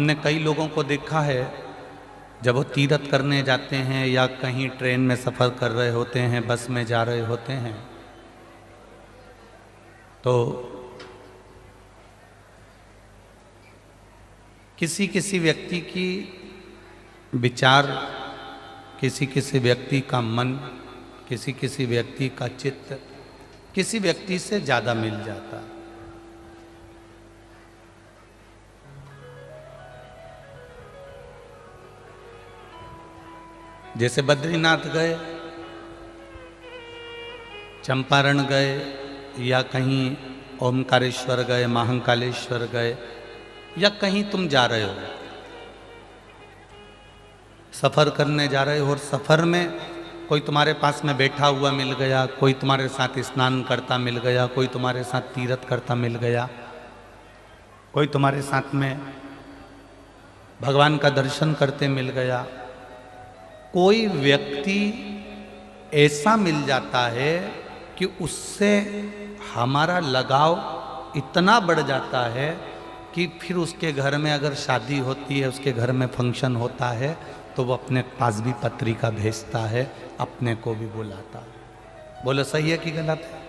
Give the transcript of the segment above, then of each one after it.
हमने कई लोगों को देखा है, जब वो तीर्थ करने जाते हैं या कहीं ट्रेन में सफ़र कर रहे होते हैं, बस में जा रहे होते हैं, तो किसी किसी व्यक्ति की विचार, किसी किसी व्यक्ति का मन, किसी किसी व्यक्ति का चित्त किसी व्यक्ति से ज़्यादा मिल जाता है। जैसे बद्रीनाथ गए, चंपारण गए, या कहीं ओमकारेश्वर गए, महाकालेश्वर गए, या कहीं तुम जा रहे हो, सफ़र करने जा रहे हो, और सफ़र में कोई तुम्हारे पास में बैठा हुआ मिल गया, कोई तुम्हारे साथ स्नान करता मिल गया, कोई तुम्हारे साथ तीर्थ करता मिल गया, कोई तुम्हारे साथ में भगवान का दर्शन करते मिल गया। कोई व्यक्ति ऐसा मिल जाता है कि उससे हमारा लगाव इतना बढ़ जाता है कि फिर उसके घर में अगर शादी होती है, उसके घर में फंक्शन होता है, तो वो अपने पास भी पत्रिका भेजता है, अपने को भी बुलाता है। बोलो सही है कि गलत है?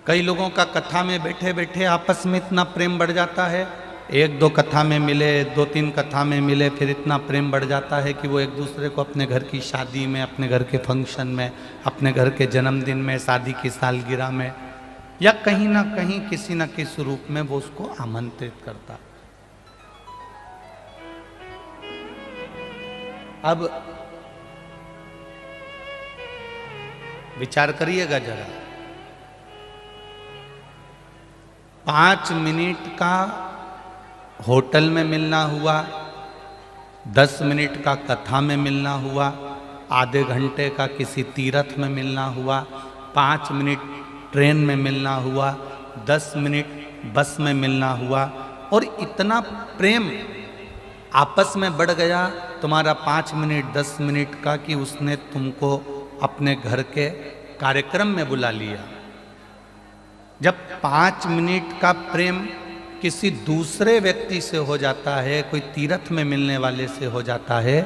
कई लोगों का कथा में बैठे बैठे आपस में इतना प्रेम बढ़ जाता है, एक दो कथा में मिले, दो तीन कथा में मिले, फिर इतना प्रेम बढ़ जाता है कि वो एक दूसरे को अपने घर की शादी में, अपने घर के फंक्शन में, अपने घर के जन्मदिन में, शादी की सालगिरह में, या कहीं ना कहीं किसी न किसी रूप में वो उसको आमंत्रित करता है। अब विचार करिएगा जरा, 5 मिनट का होटल में मिलना हुआ, 10 मिनट का कथा में मिलना हुआ, आधे घंटे का किसी तीर्थ में मिलना हुआ, 5 मिनट ट्रेन में मिलना हुआ, 10 मिनट बस में मिलना हुआ, और इतना प्रेम आपस में बढ़ गया तुम्हारा 5 मिनट 10 मिनट का कि उसने तुमको अपने घर के कार्यक्रम में बुला लिया। जब 5 मिनट का प्रेम किसी दूसरे व्यक्ति से हो जाता है, कोई तीर्थ में मिलने वाले से हो जाता है,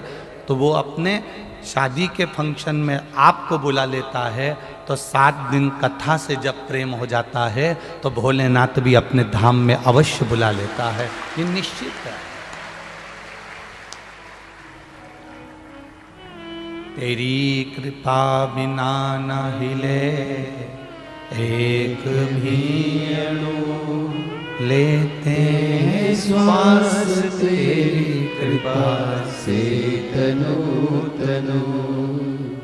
तो वो अपने शादी के फंक्शन में आपको बुला लेता है। तो 7 दिन कथा से जब प्रेम हो जाता है, तो भोलेनाथ भी अपने धाम में अवश्य बुला लेता है, ये निश्चित है। तेरी कृपा बिना न हिले एक भी अणु, लेते हैं श्वास तेरी कृपा से तनु तनु।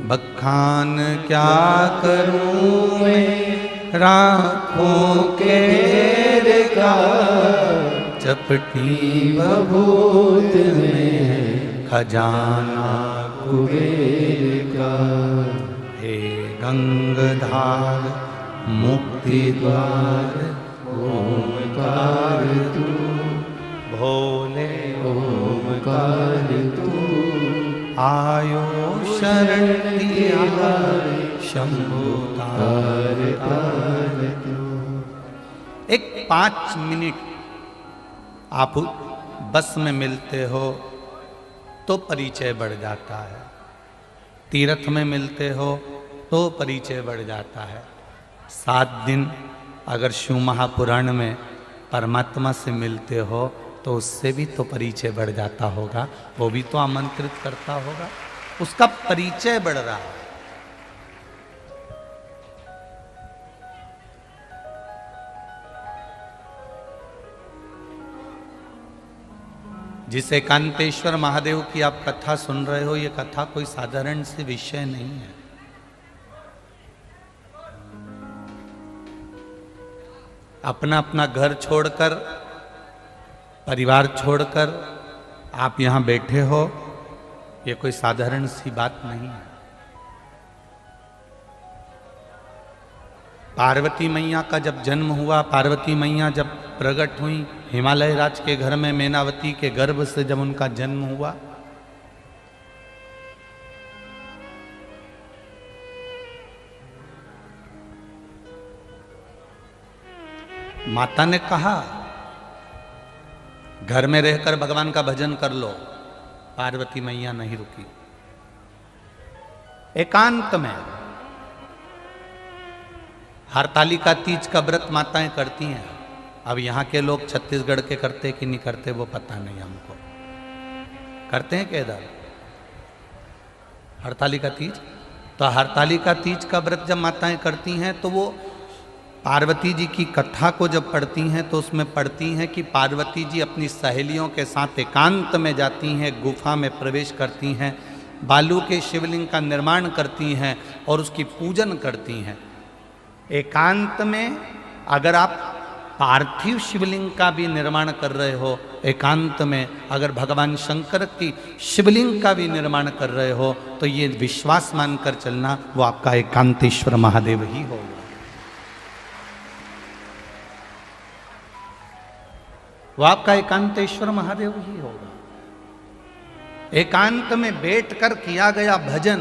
बखान क्या करूं मैं राखों के ढेर का, चपटी बबूत में खजाना कुबेर का। हे गंगाधार मुक्ति द्वार ओमकार तू, भोले ओमकार तू। आयो शरण तिहारे शंभो तार तार तू। एक 5 मिनट आप बस में मिलते हो तो परिचय बढ़ जाता है, तीर्थ में मिलते हो तो परिचय बढ़ जाता है। 7 दिन अगर शिव महापुराण में परमात्मा से मिलते हो तो उससे भी तो परिचय बढ़ जाता होगा, वो भी तो आमंत्रित करता होगा, उसका परिचय बढ़ रहा है। जिस एकांतेश्वर महादेव की आप कथा सुन रहे हो, ये कथा कोई साधारण सी विषय नहीं है। अपना अपना घर छोड़कर, परिवार छोड़कर आप यहाँ बैठे हो, ये कोई साधारण सी बात नहीं है। पार्वती मैया का जब जन्म हुआ, पार्वती मैया जब प्रकट हुई, हिमालय राज के घर में मैनावती के गर्भ से जब उनका जन्म हुआ, माता ने कहा घर में रहकर भगवान का भजन कर लो, पार्वती मैया नहीं रुकी। एकांत में हरतालिका तीज का व्रत माताएं करती हैं। अब यहाँ के लोग छत्तीसगढ़ के करते कि नहीं करते वो पता नहीं हमको। करते हैं क्या इधर हरतालिका तीज? तो हरतालिका तीज का व्रत जब माताएं करती हैं तो वो पार्वती जी की कथा को जब पढ़ती हैं तो उसमें पढ़ती हैं कि पार्वती जी अपनी सहेलियों के साथ एकांत में जाती हैं, गुफा में प्रवेश करती हैं, बालू के शिवलिंग का निर्माण करती हैं और उसकी पूजन करती हैं। एकांत में अगर आप पार्थिव शिवलिंग का भी निर्माण कर रहे हो, एकांत में अगर भगवान शंकर की शिवलिंग का भी निर्माण कर रहे हो, तो ये विश्वास मानकर चलना वो आपका एकांतेश्वर महादेव ही होगा। वो आपका एकांतेश्वर महादेव ही होगा। एकांत में बैठकर किया गया भजन,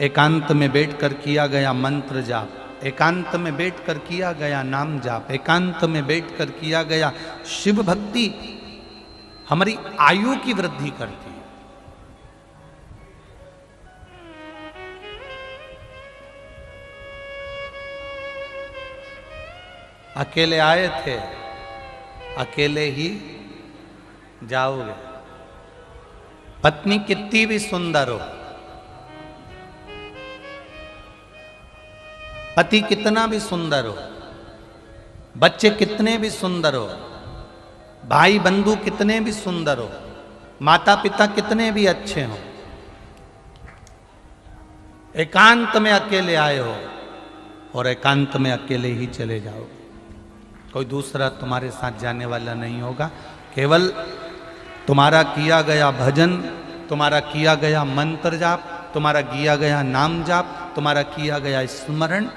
एकांत में बैठकर किया गया मंत्र जाप, एकांत में बैठकर किया गया नाम जाप, एकांत में बैठकर किया गया शिव भक्ति हमारी आयु की वृद्धि करती है। अकेले आए थे, अकेले ही जाओगे। पत्नी कितनी भी सुंदर हो, पति कितना भी सुंदर हो, बच्चे कितने भी सुंदर हो, भाई बंधु कितने भी सुंदर हो, माता पिता कितने भी अच्छे हो, एकांत में अकेले आए हो और एकांत में अकेले ही चले जाओ। कोई दूसरा तुम्हारे साथ जाने वाला नहीं होगा। केवल तुम्हारा किया गया भजन, तुम्हारा किया गया मंत्र जाप, तुम्हारा किया गया नाम जाप, तुम्हारा किया गया स्मरण,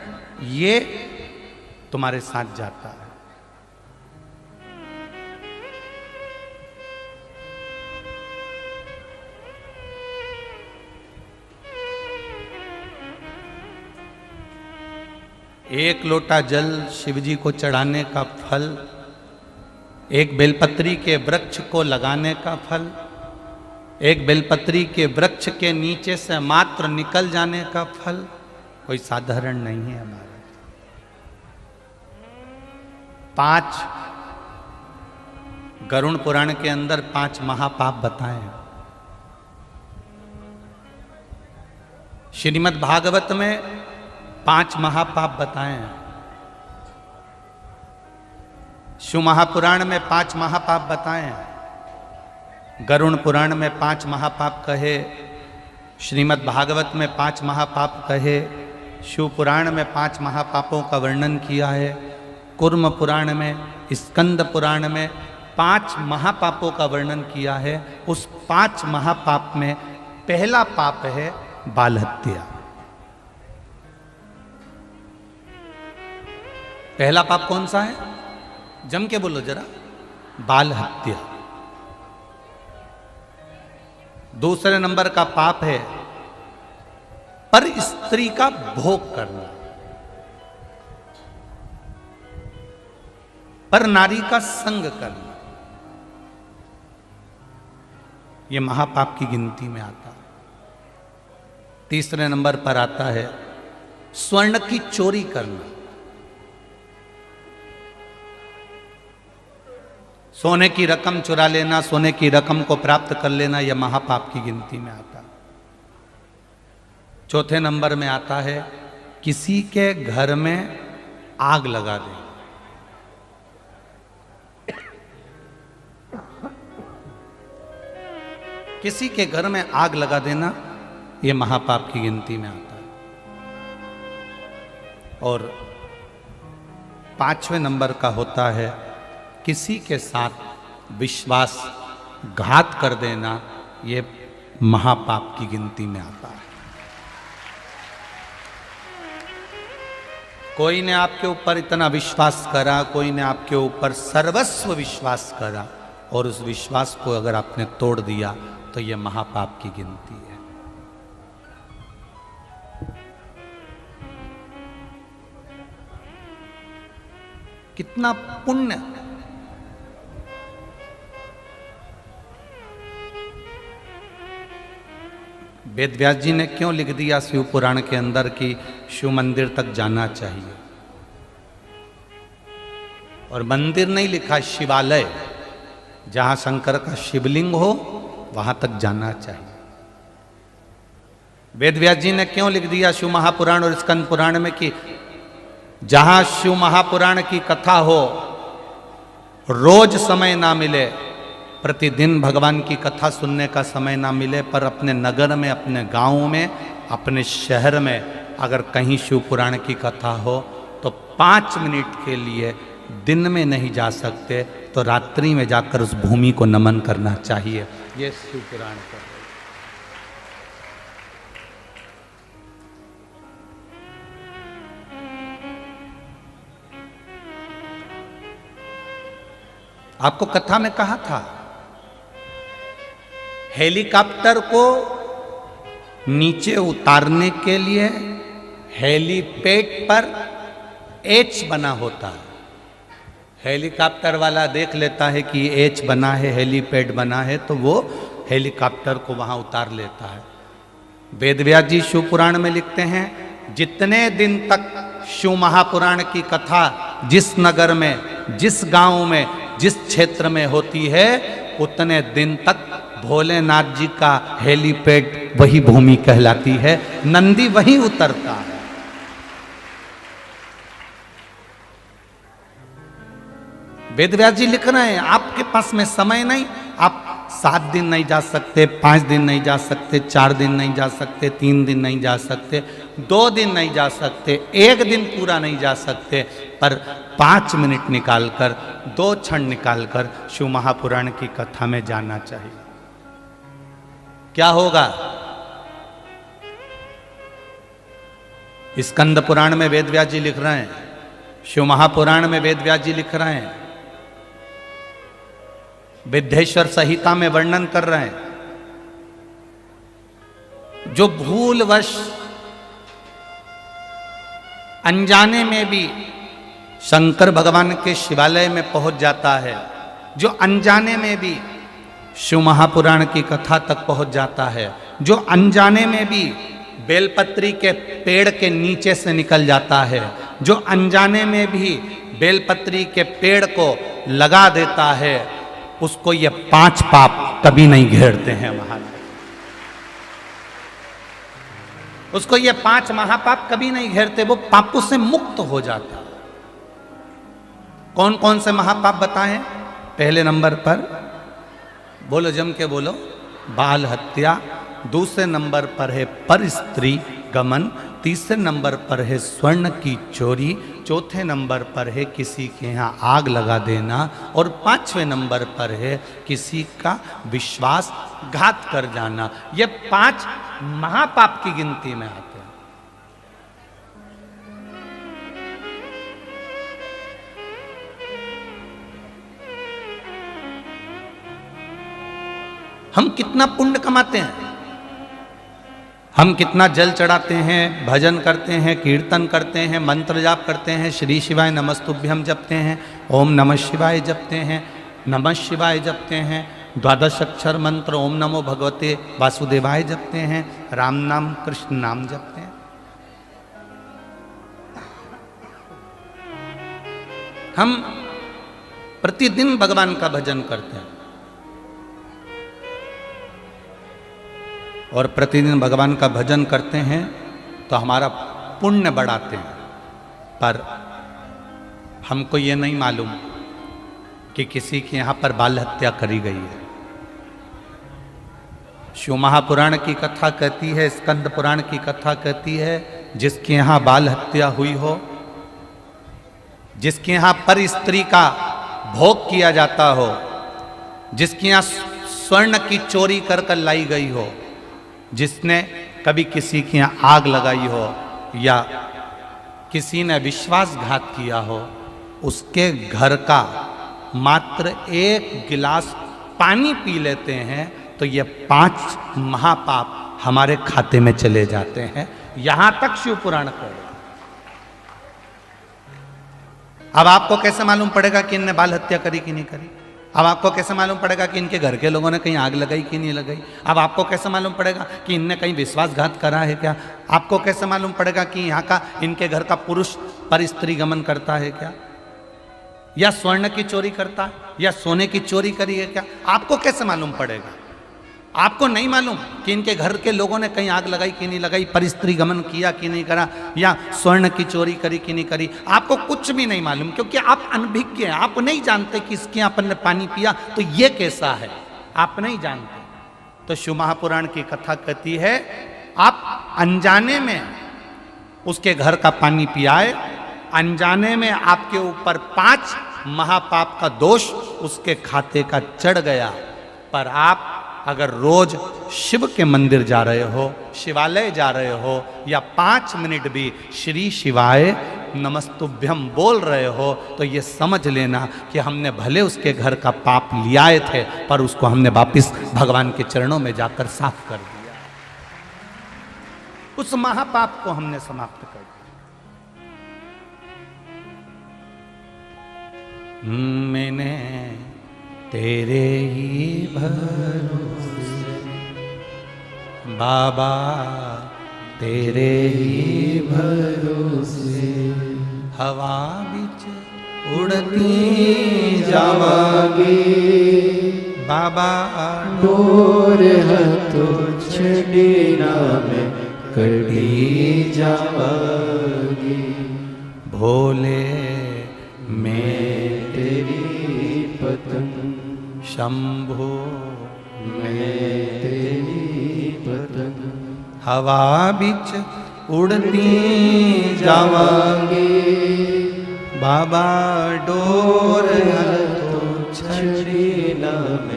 ये तुम्हारे साथ जाता है। एक लोटा जल शिवजी को चढ़ाने का फल, एक बेलपत्री के वृक्ष को लगाने का फल, एक बेलपत्री के वृक्ष के नीचे से मात्र निकल जाने का फल कोई साधारण नहीं है हमारा। 5 गरुड़ पुराण के अंदर 5 महापाप बताए हैं। श्रीमद् भागवत में 5 महापाप बताए हैं। शिव महापुराण में 5 महापाप बताए हैं। गरुड़ पुराण में 5 महापाप कहे, श्रीमद् भागवत में 5 महापाप कहे, शिव पुराण में 5 महापापों का वर्णन किया है, कुर्म पुराण में, स्कंद पुराण में 5 महापापों का वर्णन किया है। उस 5 महापाप में पहला पाप है बाल हत्या। पहला पाप कौन सा है? जम के बोलो जरा। बाल हत्या। दूसरे नंबर का पाप है पर स्त्री का भोग करना, पर नारी का संग करना, यह महापाप की गिनती में आता है। तीसरे नंबर पर आता है स्वर्ण की चोरी करना, सोने की रकम चुरा लेना, सोने की रकम को प्राप्त कर लेना, यह महापाप की गिनती में आता है। चौथे नंबर में आता है किसी के घर में आग लगा दे। किसी के घर में आग लगा देना, यह महापाप की गिनती में आता है। और 5वें नंबर का होता है किसी के साथ विश्वासघात कर देना, यह महापाप की गिनती में आता है। कोई ने आपके ऊपर इतना विश्वास करा, कोई ने आपके ऊपर सर्वस्व विश्वास करा और उस विश्वास को अगर आपने तोड़ दिया तो यह महापाप की गिनती है। कितना पुण्य वेद व्यास जी ने क्यों लिख दिया शिव पुराण के अंदर कि शिव मंदिर तक जाना चाहिए? और मंदिर नहीं लिखा, शिवालय, जहां शंकर का शिवलिंग हो वहां तक जाना चाहिए। वेद व्यास जी ने क्यों लिख दिया शिव महापुराण और स्कंद पुराण में कि जहां शिव महापुराण की कथा हो, रोज समय ना मिले, प्रतिदिन भगवान की कथा सुनने का समय ना मिले, पर अपने नगर में, अपने गांव में, अपने शहर में अगर कहीं शिव पुराण की कथा हो तो 5 मिनट के लिए दिन में नहीं जा सकते तो रात्रि में जाकर उस भूमि को नमन करना चाहिए। ये शिव पुराण का है। आपको कथा में कहा था, हेलीकॉप्टर को नीचे उतारने के लिए हेलीपैड पर एच बना होता है। हेलीकॉप्टर वाला देख लेता है कि एच बना है, हेलीपैड बना है, तो वो हेलीकॉप्टर को वहां उतार लेता है। वेद व्यास जी शिव पुराण में लिखते हैं, जितने दिन तक शिव महापुराण की कथा जिस नगर में, जिस गांव में, जिस क्षेत्र में होती है, उतने दिन तक भोलेनाथ जी का हेलीपैड वही भूमि कहलाती है, नंदी वहीं उतरता है। वेद व्यास जी लिख रहे हैं, आपके पास में समय नहीं, आप 7 दिन नहीं जा सकते, 5 दिन नहीं जा सकते, 4 दिन नहीं जा सकते, 3 दिन नहीं जा सकते, 2 दिन नहीं जा सकते, 1 दिन पूरा नहीं जा सकते, पर 5 मिनट निकालकर, 2 क्षण निकालकर शिव महापुराण की कथा में जाना चाहिए। क्या होगा? स्कंद पुराण में वेद व्यास जी लिख रहे हैं, शिव महापुराण में वेद व्यास जी लिख रहे हैं, विद्येश्वर संहिता में वर्णन कर रहे हैं, जो भूलवश अनजाने में भी शंकर भगवान के शिवालय में पहुंच जाता है, जो अनजाने में भी शिव महापुराण की कथा तक पहुंच जाता है, जो अनजाने में भी बेलपत्री के पेड़ के नीचे से निकल जाता है, जो अनजाने में भी बेलपत्री के पेड़ को लगा देता है, उसको ये 5 पाप कभी नहीं घेरते हैं महाराज। उसको ये 5 महापाप कभी नहीं घेरते, वो पापों से मुक्त हो जाता। कौन कौन से महापाप बताएं? पहले नंबर पर, बोलो जम के बोलो, बाल हत्या। दूसरे नंबर पर है पर स्त्री गमन। तीसरे नंबर पर है स्वर्ण की चोरी। चौथे नंबर पर है किसी के यहाँ आग लगा देना। और 5वें नंबर पर है किसी का विश्वासघात कर जाना। ये 5 महापाप की गिनती में आते हैं। हम कितना पुण्य कमाते हैं, हम कितना जल चढ़ाते हैं, भजन करते हैं, कीर्तन करते हैं, मंत्र जाप करते हैं, श्री शिवाय नमस्तुभ्यम जपते हैं, ओम नमः शिवाय जपते हैं, नमः शिवाय जपते हैं, 12 अक्षर मंत्र ओम नमो भगवते वासुदेवाय जपते हैं, राम नाम कृष्ण नाम जपते हैं। हम प्रतिदिन भगवान का भजन करते हैं और प्रतिदिन भगवान का भजन करते हैं तो हमारा पुण्य बढ़ाते हैं। पर हमको ये नहीं मालूम कि किसी के यहाँ पर बाल हत्या करी गई है। शिव महापुराण की कथा कहती है, स्कंद पुराण की कथा कहती है, जिसके यहाँ बाल हत्या हुई हो, जिसके यहाँ पर स्त्री का भोग किया जाता हो, जिसके यहाँ स्वर्ण की चोरी कर कर लाई गई हो, जिसने कभी किसी के यहाँ आग लगाई हो या किसी ने विश्वासघात किया हो, उसके घर का मात्र 1 गिलास पानी पी लेते हैं तो ये 5 महापाप हमारे खाते में चले जाते हैं। यहां तक शिव पुराण कर। अब आपको कैसे मालूम पड़ेगा कि इनने बाल हत्या करी कि नहीं करी? अब आपको कैसे मालूम पड़ेगा कि इनके घर के लोगों ने कहीं आग लगाई कि नहीं लगाई? अब आपको कैसे मालूम पड़ेगा कि इनने कहीं विश्वासघात करा है क्या? आपको कैसे मालूम पड़ेगा कि यहाँ का इनके घर का पुरुष पर स्त्री गमन करता है क्या, या स्वर्ण की चोरी करता है, या सोने की चोरी करी है क्या? आपको कैसे मालूम पड़ेगा? आपको नहीं मालूम कि इनके घर के लोगों ने कहीं आग लगाई कि नहीं लगाई, पर स्त्री गमन किया कि नहीं करा, या स्वर्ण की चोरी करी कि नहीं करी? आपको कुछ भी नहीं मालूम, क्योंकि आप अनभिज्ञ हैं। आप नहीं जानते कि इसके अपन ने पानी पिया तो ये कैसा है, आप नहीं जानते। तो शिव महापुराण की कथा कहती है, आप अनजाने में उसके घर का पानी पियाए, अनजाने में आपके ऊपर 5 महापाप का दोष उसके खाते का चढ़ गया। पर आप अगर रोज शिव के मंदिर जा रहे हो, शिवालय जा रहे हो, या 5 मिनट भी श्री शिवाय नमस्तुभ्यम बोल रहे हो, तो ये समझ लेना कि हमने भले उसके घर का पाप लियाए थे, पर उसको हमने वापिस भगवान के चरणों में जाकर साफ कर दिया। उस महापाप को हमने समाप्त कर दिया। मैंने तेरे ही भरोसे बाबा, तेरे ही भरोसे हवा बिच उड़ती जावागी बाबा, डोर हथो छड़ी नाम कड़ी जावागी। भोले मैं तेरी पतंग, शंभो मैं तेरी पतंग, हवा बिच उड़ती जावांगी बाबा, डोर तो छड़ी नाम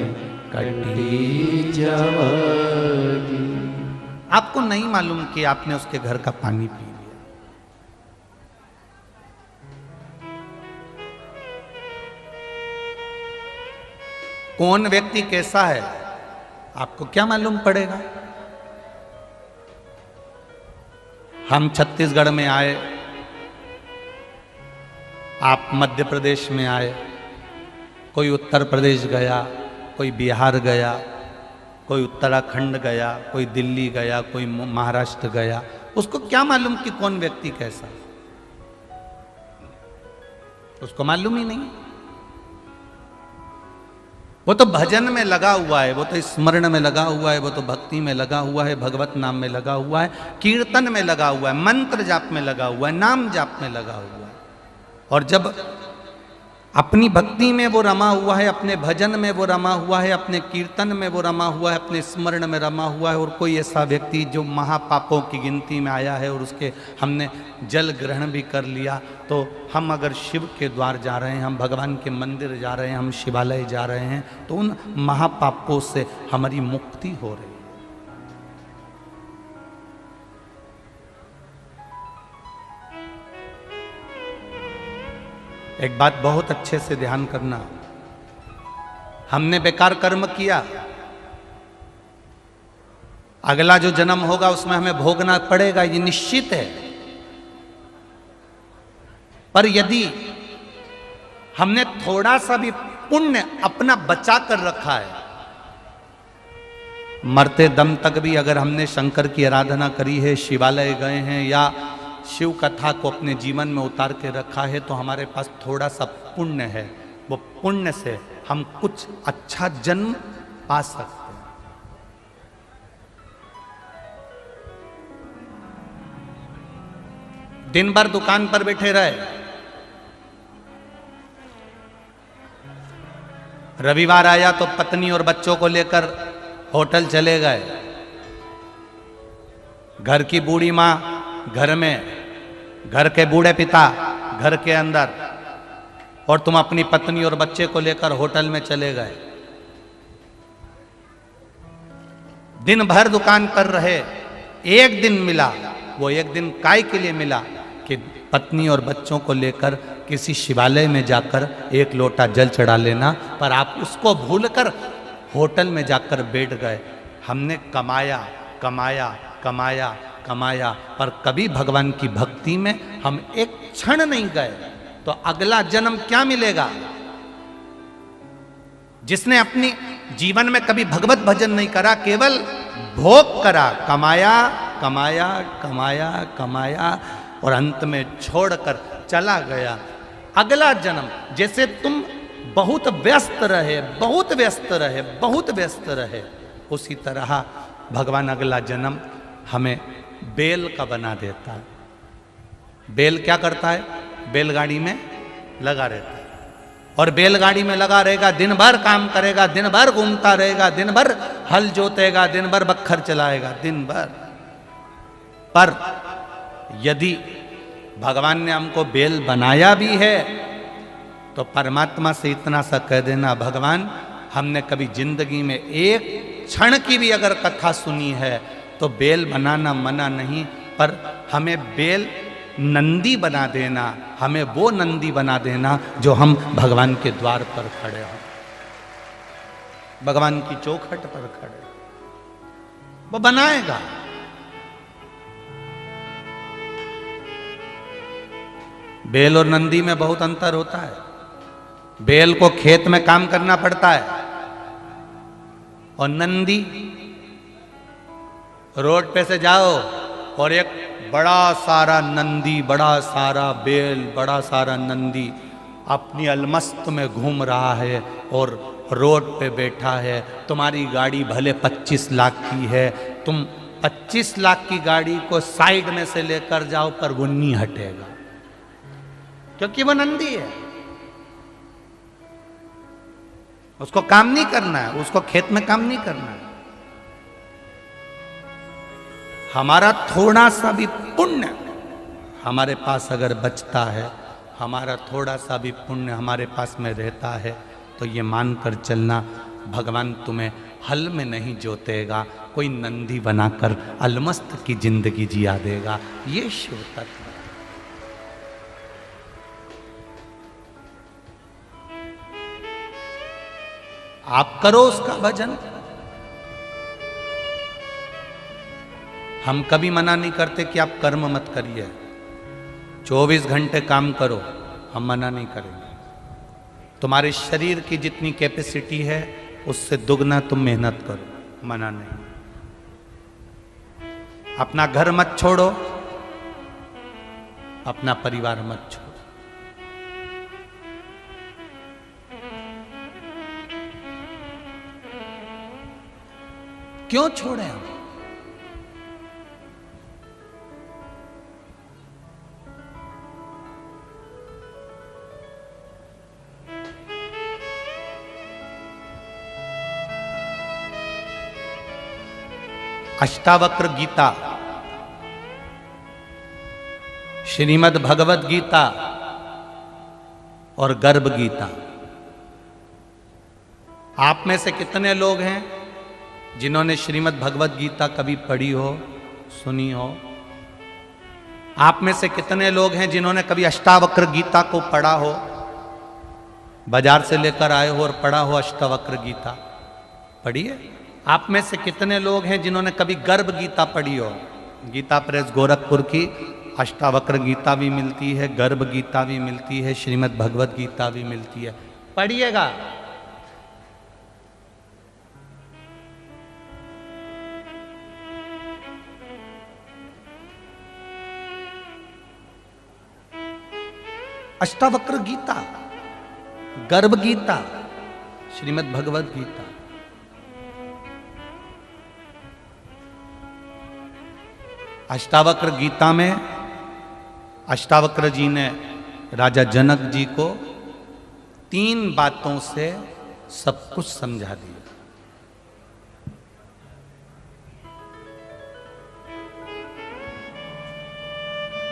कटी जावागी। आपको नहीं मालूम कि आपने उसके घर का पानी पी लिया। कौन व्यक्ति कैसा है आपको क्या मालूम पड़ेगा? हम छत्तीसगढ़ में आए, आप मध्य प्रदेश में आए, कोई उत्तर प्रदेश गया, कोई बिहार गया, कोई उत्तराखंड गया, कोई दिल्ली गया, कोई महाराष्ट्र गया। उसको क्या मालूम कि कौन व्यक्ति कैसा? उसको मालूम ही नहीं। वो तो भजन में लगा हुआ है, वो तो स्मरण में लगा हुआ है, वो तो भक्ति में लगा हुआ है, भगवत नाम में लगा हुआ है, कीर्तन में लगा हुआ है, मंत्र जाप में लगा हुआ है, नाम जाप में लगा हुआ है। और जब अपनी भक्ति में वो रमा हुआ है, अपने भजन में वो रमा हुआ है, अपने कीर्तन में वो रमा हुआ है, अपने स्मरण में रमा हुआ है, और कोई ऐसा व्यक्ति जो महापापों की गिनती में आया है और उसके हमने जल ग्रहण भी कर लिया, तो हम अगर शिव के द्वार जा रहे हैं, हम भगवान के मंदिर जा रहे हैं, हम शिवालय जा रहे हैं, तो उन महापापों से हमारी मुक्ति हो रही है। एक बात बहुत अच्छे से ध्यान करना, हमने बेकार कर्म किया, अगला जो जन्म होगा उसमें हमें भोगना पड़ेगा, ये निश्चित है। पर यदि हमने थोड़ा सा भी पुण्य अपना बचा कर रखा है, मरते दम तक भी अगर हमने शंकर की आराधना करी है, शिवालय गए हैं, या शिव कथा को अपने जीवन में उतार के रखा है, तो हमारे पास थोड़ा सा पुण्य है। वो पुण्य से हम कुछ अच्छा जन्म पा सकते हैं। दिन भर दुकान पर बैठे रहे, रविवार आया तो पत्नी और बच्चों को लेकर होटल चले गए, घर की बूढ़ी माँ घर में, घर के बूढ़े पिता घर के अंदर, और तुम अपनी पत्नी और बच्चे को लेकर होटल में चले गए। दिन भर दुकान पर रहे, एक दिन मिला, वो एक दिन काय के लिए मिला कि पत्नी और बच्चों को लेकर किसी शिवालय में जाकर एक लोटा जल चढ़ा लेना, पर आप उसको भूलकर होटल में जाकर बैठ गए। हमने कमाया कमाया कमाया कमाया, पर कभी भगवान की भक्ति में हम एक क्षण नहीं गए, तो अगला जन्म क्या मिलेगा? जिसने अपनी जीवन में कभी भगवत भजन नहीं करा, केवल भोग करा, कमाया कमाया कमाया कमाया और अंत में छोड़कर चला गया। अगला जन्म, जैसे तुम बहुत व्यस्त रहे, बहुत व्यस्त रहे, बहुत व्यस्त रहे, उसी तरह भगवान अगला जन्म हमें बेल का बना देता है। बेल क्या करता है? बैलगाड़ी में लगा रहता है और बैलगाड़ी में लगा रहेगा, दिन भर काम करेगा, दिन भर घूमता रहेगा, दिन भर हल जोतेगा, दिन भर बखर चलाएगा, दिन भर। पर यदि भगवान ने हमको बेल बनाया भी है तो परमात्मा से इतना सा कह देना, भगवान हमने कभी जिंदगी में एक क्षण की भी अगर कथा सुनी है तो बेल बनाना मना नहीं, पर हमें बेल नंदी बना देना, हमें वो नंदी बना देना जो हम भगवान के द्वार पर खड़े हों, भगवान की चौखट पर खड़े। वो बनाएगा। बेल और नंदी में बहुत अंतर होता है। बेल को खेत में काम करना पड़ता है और नंदी रोड पे से जाओ और एक बड़ा सारा नंदी, बड़ा सारा बेल, बड़ा सारा नंदी अपनी अलमस्त में घूम रहा है और रोड पे बैठा है। तुम्हारी गाड़ी भले 25 लाख की है, तुम 25 लाख की गाड़ी को साइड में से लेकर जाओ पर वो नहीं हटेगा, क्योंकि वो नंदी है, उसको काम नहीं करना है, उसको खेत में काम नहीं करना है। हमारा थोड़ा सा भी पुण्य हमारे पास अगर बचता है, हमारा थोड़ा सा भी पुण्य हमारे पास में रहता है, तो ये मानकर चलना भगवान तुम्हें हल में नहीं जोतेगा, कोई नंदी बनाकर अलमस्त की जिंदगी जिया देगा। ये शिव तत्व। आप करो उसका भजन। हम कभी मना नहीं करते कि आप कर्म मत करिए, 24 घंटे काम करो, हम मना नहीं करेंगे। तुम्हारे शरीर की जितनी कैपेसिटी है उससे दुगना तुम मेहनत करो, मना नहीं। अपना घर मत छोड़ो, अपना परिवार मत छोड़ो। क्यों छोड़े हम? अष्टावक्र गीता, श्रीमद् भगवद गीता और गर्भ गीता। आप में से कितने लोग हैं जिन्होंने श्रीमद् भगवद गीता कभी पढ़ी हो, सुनी हो? आप में से कितने लोग हैं जिन्होंने कभी अष्टावक्र गीता को पढ़ा हो, बाजार से लेकर आए हो और पढ़ा हो अष्टावक्र गीता? पढ़ी है? आप में से कितने लोग हैं जिन्होंने कभी गर्भ गीता पढ़ी हो? गीता प्रेस गोरखपुर की अष्टावक्र गीता भी मिलती है, गर्भ गीता भी मिलती है, श्रीमद् भगवद गीता भी मिलती है, पढ़िएगा। अष्टावक्र गीता, गर्भ गीता, श्रीमद् भगवद गीता। अष्टावक्र गीता में अष्टावक्र जी ने राजा जनक जी को 3 बातों से सब कुछ समझा दिया।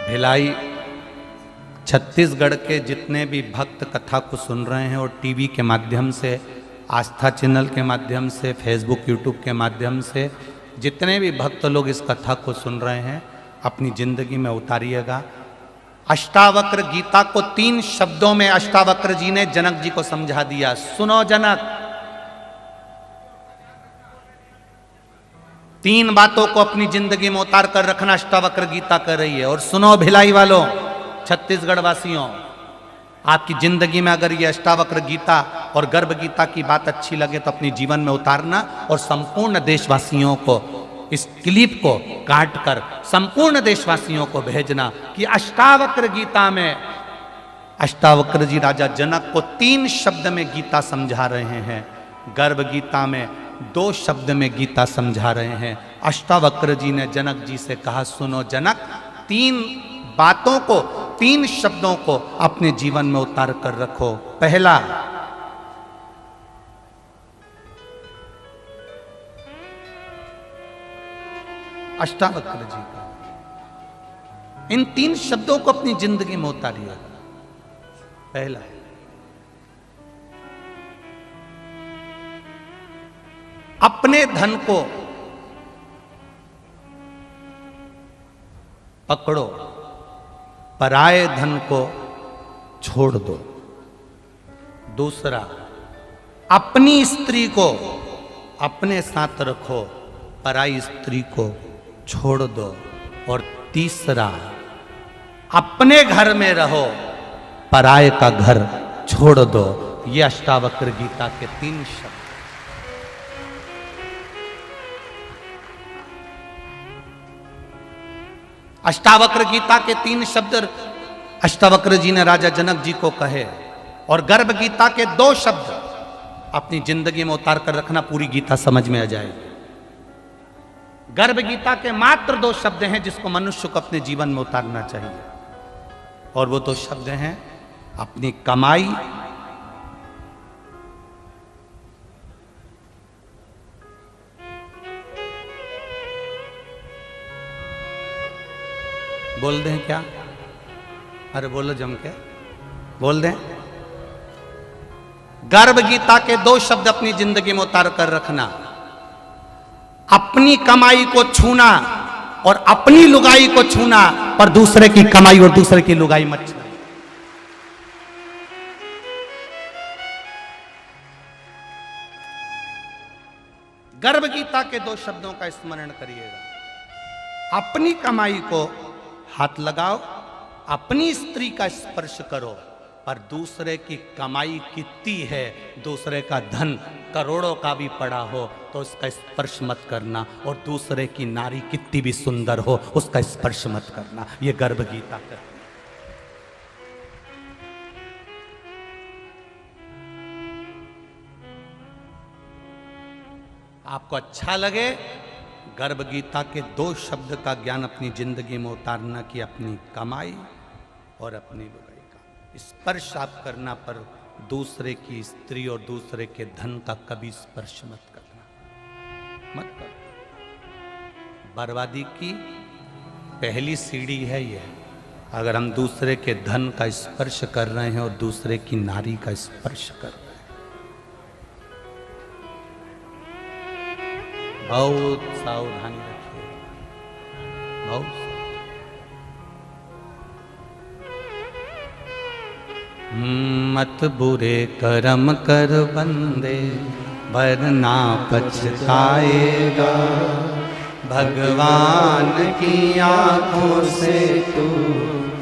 भिलाई छत्तीसगढ़ के जितने भी भक्त कथा को सुन रहे हैं और टीवी के माध्यम से, आस्था चैनल के माध्यम से, फेसबुक यूट्यूब के माध्यम से जितने भी भक्त लोग इस कथा को सुन रहे हैं, अपनी जिंदगी में उतारिएगा। अष्टावक्र गीता को 3 शब्दों में अष्टावक्र जी ने जनक जी को समझा दिया। सुनो जनक, 3 बातों को अपनी जिंदगी में उतार कर रखना अष्टावक्र गीता कर रही है। और सुनो भिलाई वालों, छत्तीसगढ़ वासियों, आपकी जिंदगी में अगर ये अष्टावक्र गीता और गर्भ गीता की बात अच्छी लगे तो अपने जीवन में उतारना और संपूर्ण देशवासियों को इस क्लिप को काट कर संपूर्ण देशवासियों को भेजना कि अष्टावक्र गीता में अष्टावक्र जी राजा जनक को 3 शब्द में गीता समझा रहे हैं, गर्भ गीता में 2 शब्द में गीता समझा रहे हैं। अष्टावक्र जी ने जनक जी से कहा, सुनो जनक, 3 बातों को 3 शब्दों को अपने जीवन में उतार कर रखो। पहला, अष्टावक्र जी का इन 3 शब्दों को अपनी जिंदगी में उतारिए। पहला, अपने धन को पकड़ो, पराये धन को छोड़ दो। दूसरा, अपनी स्त्री को अपने साथ रखो, पराई स्त्री को छोड़ दो। और तीसरा, अपने घर में रहो, पराये का घर छोड़ दो। ये अष्टावक्र गीता के 3 शब्द। अष्टावक्र गीता के 3 शब्द अष्टावक्र जी ने राजा जनक जी को कहे और गर्भ गीता के 2 शब्द अपनी जिंदगी में उतार कर रखना, पूरी गीता समझ में आ जाएगी। गर्भ गीता के मात्र 2 शब्द हैं जिसको मनुष्य को अपने जीवन में उतारना चाहिए, और वो 2 शब्द हैं अपनी कमाई बोल दें क्या? अरे बोलो जम के बोल दें। गर्भ गीता के 2 शब्द अपनी जिंदगी में उतार कर रखना, अपनी कमाई को छूना और अपनी लुगाई को छूना, पर दूसरे की कमाई और दूसरे की लुगाई मत छूना। गर्भ गीता के 2 शब्दों का स्मरण करिएगा। अपनी कमाई को हाथ लगाओ, अपनी स्त्री का स्पर्श करो, पर दूसरे की कमाई कितनी है, दूसरे का धन करोड़ों का भी पड़ा हो तो उसका स्पर्श मत करना, और दूसरे की नारी कितनी भी सुंदर हो उसका स्पर्श मत करना। ये गर्भ गीता है। आपको अच्छा लगे, गर्भ गीता के 2 शब्द का ज्ञान अपनी जिंदगी में उतारना कि अपनी कमाई और अपनी लुगाई का स्पर्श आप करना, पर दूसरे की स्त्री और दूसरे के धन का कभी स्पर्श मत करना, मत करो। बर्बादी की पहली सीढ़ी है ये, अगर हम दूसरे के धन का स्पर्श कर रहे हैं और दूसरे की नारी का स्पर्श कर रहे हैं। बहुत सावधानी रखिए, बहुत। मत बुरे कर्म कर बंदे, वरना पछताएगा। भगवान की आंखों से तू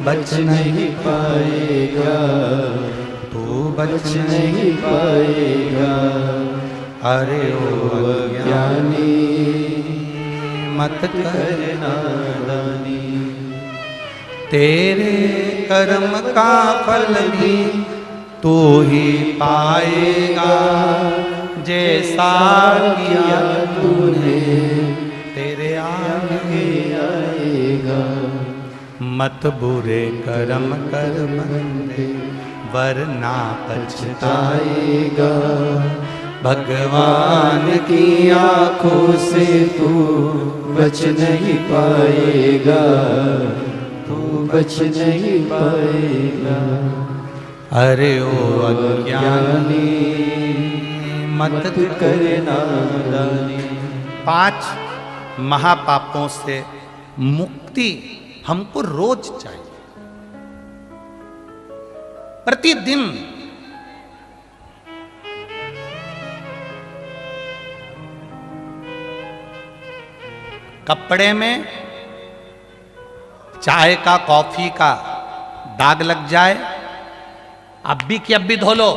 बच नहीं पाएगा, तू बच नहीं पाएगा। अरे ओ अज्ञानी मत कर नादानी, तेरे कर्म का फल भी तू ही पाएगा। जैसा किया तूने तेरे आगे आएगा। मत बुरे कर्म कर बंदे, वरना पछताएगा। भगवान की आंखों से तू बच नहीं पाएगा, तू बच नहीं पाएगा। अरे ओ अज्ञानी मत कर नादानी। 5 महापापों से मुक्ति हमको रोज चाहिए, प्रतिदिन। कपड़े में चाय का, कॉफी का दाग लग जाए, अब भी कि अब भी धो लो,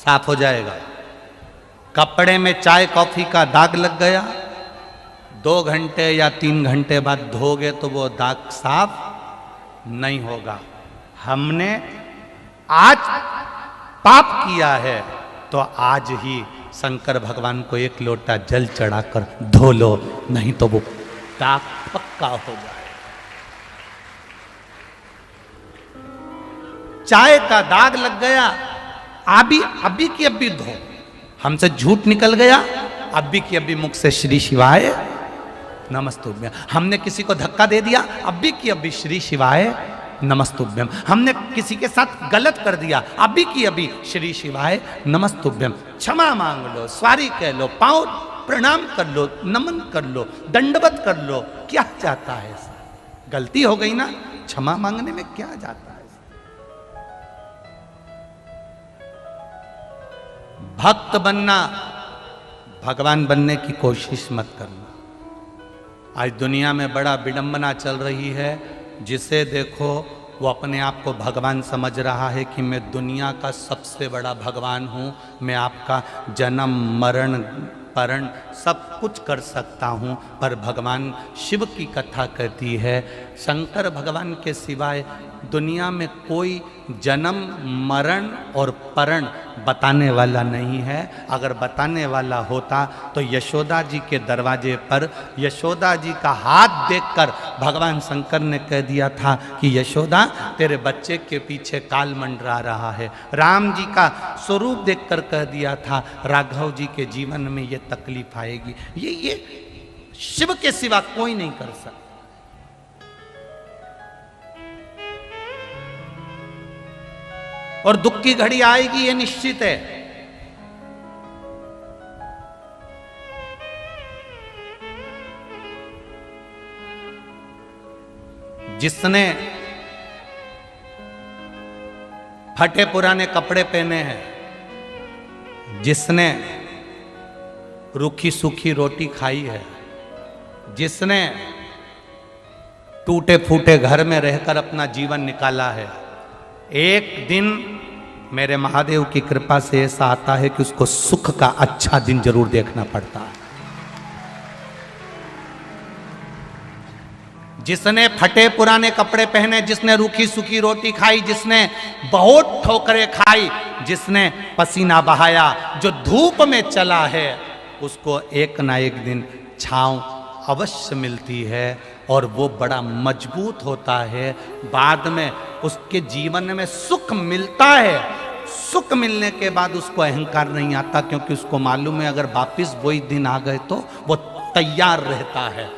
साफ हो जाएगा। कपड़े में चाय कॉफी का दाग लग गया, 2 घंटे या 3 घंटे बाद धोगे तो वो दाग साफ नहीं होगा। हमने आज पाप किया है तो आज ही शंकर भगवान को 1 लोटा जल चढ़ाकर धो लो, नहीं तो वो दाग पक्का हो जाए। चाय का दाग लग गया, अभी की अभी धो। हमसे झूठ निकल गया, अभी की अभी मुख से श्री शिवाय नमस्तुभ्यम। हमने किसी को धक्का दे दिया, अभी की अभी श्री शिवाय नमस्तुभ्यम। हमने किसी के साथ गलत कर दिया, अभी की अभी श्री शिवाय नमस्तुभ्यम। क्षमा मांग लो, सॉरी कह लो, पांव प्रणाम कर लो, नमन कर लो, दंडवत कर लो। क्या जाता है? गलती हो गई ना, क्षमा मांगने में क्या जाता है? भक्त बनना, भगवान बनने की कोशिश मत करना। आज दुनिया में बड़ा विडंबना चल रही है। जिसे देखो वो अपने आप को भगवान समझ रहा है कि मैं दुनिया का सबसे बड़ा भगवान हूँ, मैं आपका जन्म मरण परण सब कुछ कर सकता हूँ। पर भगवान शिव की कथा कहती है, शंकर भगवान के सिवाय दुनिया में कोई जन्म मरण और परण बताने वाला नहीं है। अगर बताने वाला होता तो यशोदा जी के दरवाजे पर यशोदा जी का हाथ देखकर भगवान शंकर ने कह दिया था कि यशोदा तेरे बच्चे के पीछे काल मंडरा रहा है। राम जी का स्वरूप देखकर कह दिया था राघव जी के जीवन में ये तकलीफ आएगी। ये शिव के सिवा कोई नहीं कर सकता। और दुख की घड़ी आएगी, ये निश्चित है। जिसने फटे पुराने कपड़े पहने हैं, जिसने रूखी सूखी रोटी खाई है, जिसने टूटे फूटे घर में रहकर अपना जीवन निकाला है, एक दिन मेरे महादेव की कृपा से ऐसा आता है कि उसको सुख का अच्छा दिन जरूर देखना पड़ता है। जिसने फटे पुराने कपड़े पहने, जिसने रूखी सूखी रोटी खाई, जिसने बहुत ठोकरें खाई, जिसने पसीना बहाया, जो धूप में चला है, उसको एक ना एक दिन छांव अवश्य मिलती है और वो बड़ा मजबूत होता है। बाद में उसके जीवन में सुख मिलता है। सुख मिलने के बाद उसको अहंकार नहीं आता, क्योंकि उसको मालूम है अगर वापिस वही दिन आ गए तो वो तैयार रहता है।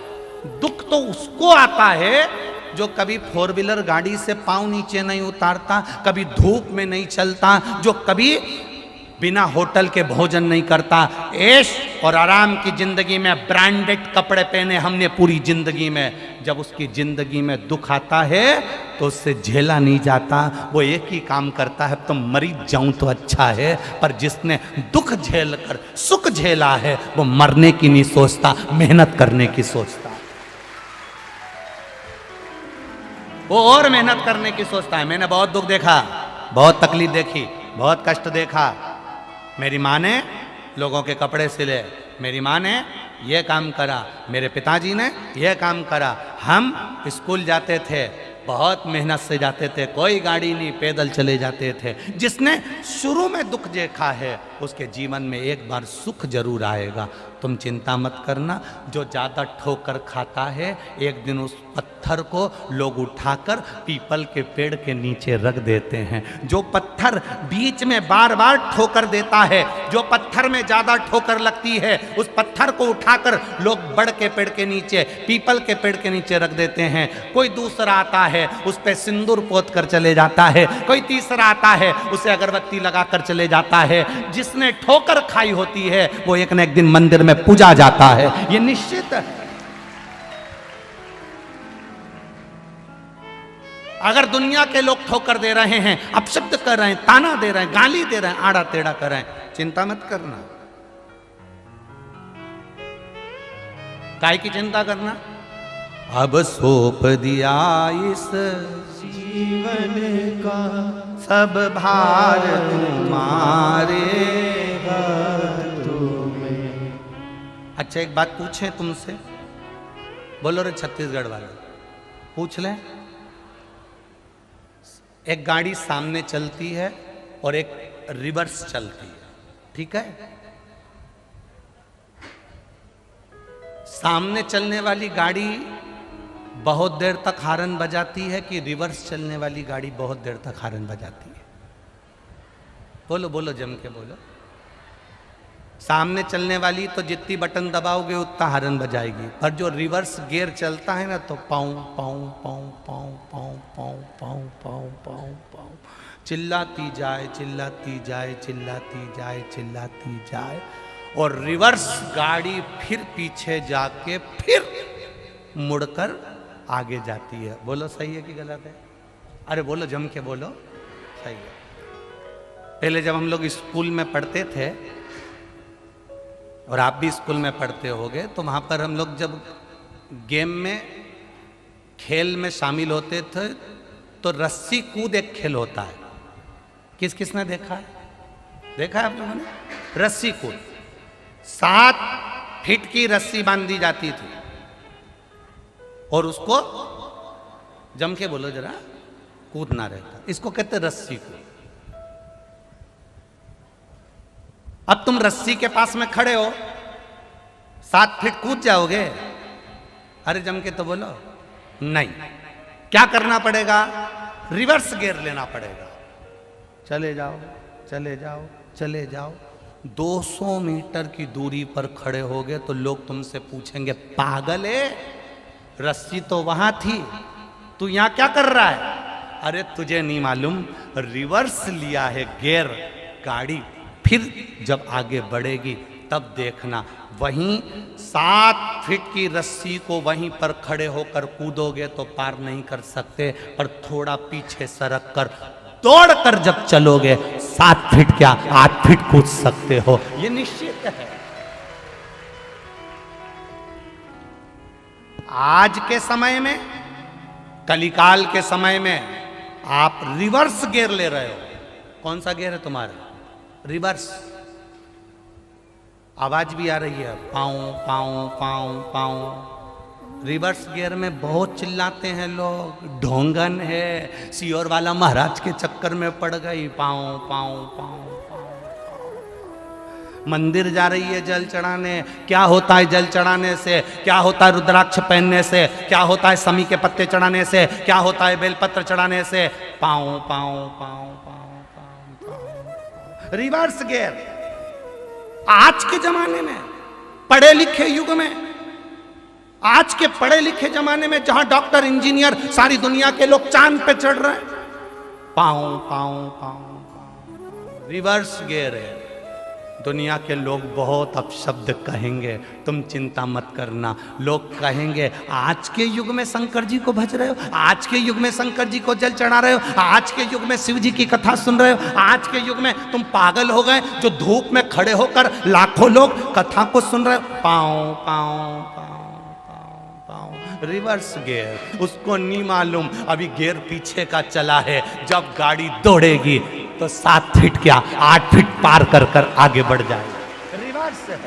दुख तो उसको आता है जो कभी 4 व्हीलर गाड़ी से पांव नीचे नहीं उतारता, कभी धूप में नहीं चलता, जो कभी बिना होटल के भोजन नहीं करता। ऐश और आराम की जिंदगी में ब्रांडेड कपड़े पहने हमने पूरी जिंदगी में। जब उसकी जिंदगी में दुख आता है तो उससे झेला नहीं जाता। वो एक ही काम करता है, तो मरी जाऊं तो अच्छा है। पर जिसने दुख झेल कर सुख झेला है वो मरने की नहीं सोचता, मेहनत करने की सोचता। वो और मेहनत करने की सोचता है। मैंने बहुत दुख देखा, बहुत तकलीफ देखी, बहुत कष्ट देखा। मेरी माँ ने लोगों के कपड़े सिले, मेरी माँ ने ये काम करा, मेरे पिताजी ने ये काम करा। हम स्कूल जाते थे, बहुत मेहनत से जाते थे, कोई गाड़ी नहीं, पैदल चले जाते थे। जिसने शुरू में दुख देखा है उसके जीवन में एक बार सुख जरूर आएगा। तुम चिंता मत करना। जो ज़्यादा ठोकर खाता है, एक दिन उस पत्थर को लोग उठाकर पीपल के पेड़ के नीचे रख देते हैं। जो पत्थर बीच में बार बार ठोकर देता है, जो पत्थर में ज़्यादा ठोकर लगती है, उस पत्थर को उठाकर लोग बड़ के पेड़ के नीचे, पीपल के पेड़ के नीचे रख देते हैं। कोई दूसरा आता है, उस पर सिंदूर पोत कर चले जाता है। कोई तीसरा आता है, उसे अगरबत्ती लगाकर चले जाता है। जिसने ठोकर खाई होती है वो एक न एक दिन मंदिर में पूजा जाता है, ये निश्चित है। अगर दुनिया के लोग ठोकर दे रहे हैं, अपशब्द कर रहे हैं, ताना दे रहे हैं, गाली दे रहे हैं, आड़ा टेढ़ा कर रहे हैं, चिंता मत करना। काय की चिंता करना? अब सौंप दिया इस जीवन का सब भार तुम्हारे हाथों में। अच्छा एक बात पूछें तुमसे, बोलो रे छत्तीसगढ़ वाले, पूछ लें। एक गाड़ी सामने चलती है और एक रिवर्स चलती है, ठीक है? सामने चलने वाली गाड़ी बहुत देर तक हॉर्न बजाती है कि रिवर्स चलने वाली गाड़ी बहुत देर तक हॉर्न बजाती है? बोलो बोलो, जम के बोलो। सामने चलने वाली तो जितनी बटन दबाओगे उतना हॉर्न बजाएगी, पर जो रिवर्स गियर चलता है ना तो पाँव पाँव पाँव पाँव पाँव पाँव पाँव पाँव पाँव पाँव चिल्लाती जाए चिल्लाती जाए चिल्लाती जाए चिल्लाती जाए, और रिवर्स गाड़ी फिर पीछे जाके फिर मुड़कर आगे जाती है। बोलो सही है कि गलत है? अरे बोलो, जम के बोलो, सही है। पहले जब हम लोग स्कूल में पढ़ते थे, और आप भी स्कूल में पढ़ते होगे, तो वहाँ पर हम लोग जब गेम में खेल में शामिल होते थे तो रस्सी कूद एक खेल होता है। किस किसने देखा है? देखा है आप लोगों ने? रस्सी कूद 7 फीट की रस्सी बांधी जाती थी और उसको जम के बोलो जरा, कूदना रहता। इसको कहते रस्सी कूद। अब तुम रस्सी के पास में खड़े हो, 7 फीट कूद जाओगे? अरे जम के तो बोलो, नहीं। क्या करना पड़ेगा? रिवर्स गियर लेना पड़ेगा। चले जाओ चले जाओ चले जाओ। 200 मीटर की दूरी पर खड़े होगे तो लोग तुमसे पूछेंगे, पागल है, रस्सी तो वहां थी, तू यहां क्या कर रहा है? अरे तुझे नहीं मालूम, रिवर्स लिया है गियर, गाड़ी फिर जब आगे बढ़ेगी तब देखना। वहीं 7 फीट की रस्सी को वहीं पर खड़े होकर कूदोगे तो पार नहीं कर सकते, पर थोड़ा पीछे सरक कर दौड़ कर जब चलोगे 7 फीट क्या 8 फीट कूद सकते हो, ये निश्चित है। आज के समय में, कलिकाल के समय में आप रिवर्स गियर ले रहे हो। कौन सा गियर है तुम्हारा? रिवर्स। आवाज भी आ रही है, पाँव पाँव पाँव पाँव। रिवर्स गियर में बहुत चिल्लाते हैं लोग, ढोंगन है, सियोर वाला महाराज के चक्कर में पड़ गई, पाँव पाँव पाँव पाँव। मंदिर जा रही है जल चढ़ाने, क्या होता है जल चढ़ाने से? क्या होता है रुद्राक्ष पहनने से? क्या होता है समी के पत्ते चढ़ाने से? क्या होता है बेलपत्र चढ़ाने से? पाँव पाँव पाँव पाँव पाँव। Reverse gear. आज के जमाने में, पढ़े लिखे युग में, आज के पढ़े लिखे जमाने में जहां डॉक्टर इंजीनियर सारी दुनिया के लोग चांद पे चढ़ रहे हैं, पाँव पाँव पाँव पाँव रिवर्स गियर है। दुनिया के लोग बहुत अपशब्द कहेंगे, तुम चिंता मत करना। लोग कहेंगे आज के युग में शंकर जी को भज रहे हो, आज के युग में शंकर जी को जल चढ़ा रहे हो, आज के युग में शिव जी की कथा सुन रहे हो, आज के युग में तुम पागल हो गए जो धूप में खड़े होकर लाखों लोग कथा को सुन रहे हो। पाँव पाँव पाँव पाँव रिवर्स गियर। उसको नहीं मालूम अभी गियर पीछे का चला है, जब गाड़ी दौड़ेगी तो 7 फीट क्या 8 फीट पार कर कर आगे बढ़ जाएगा। रिवर्स है।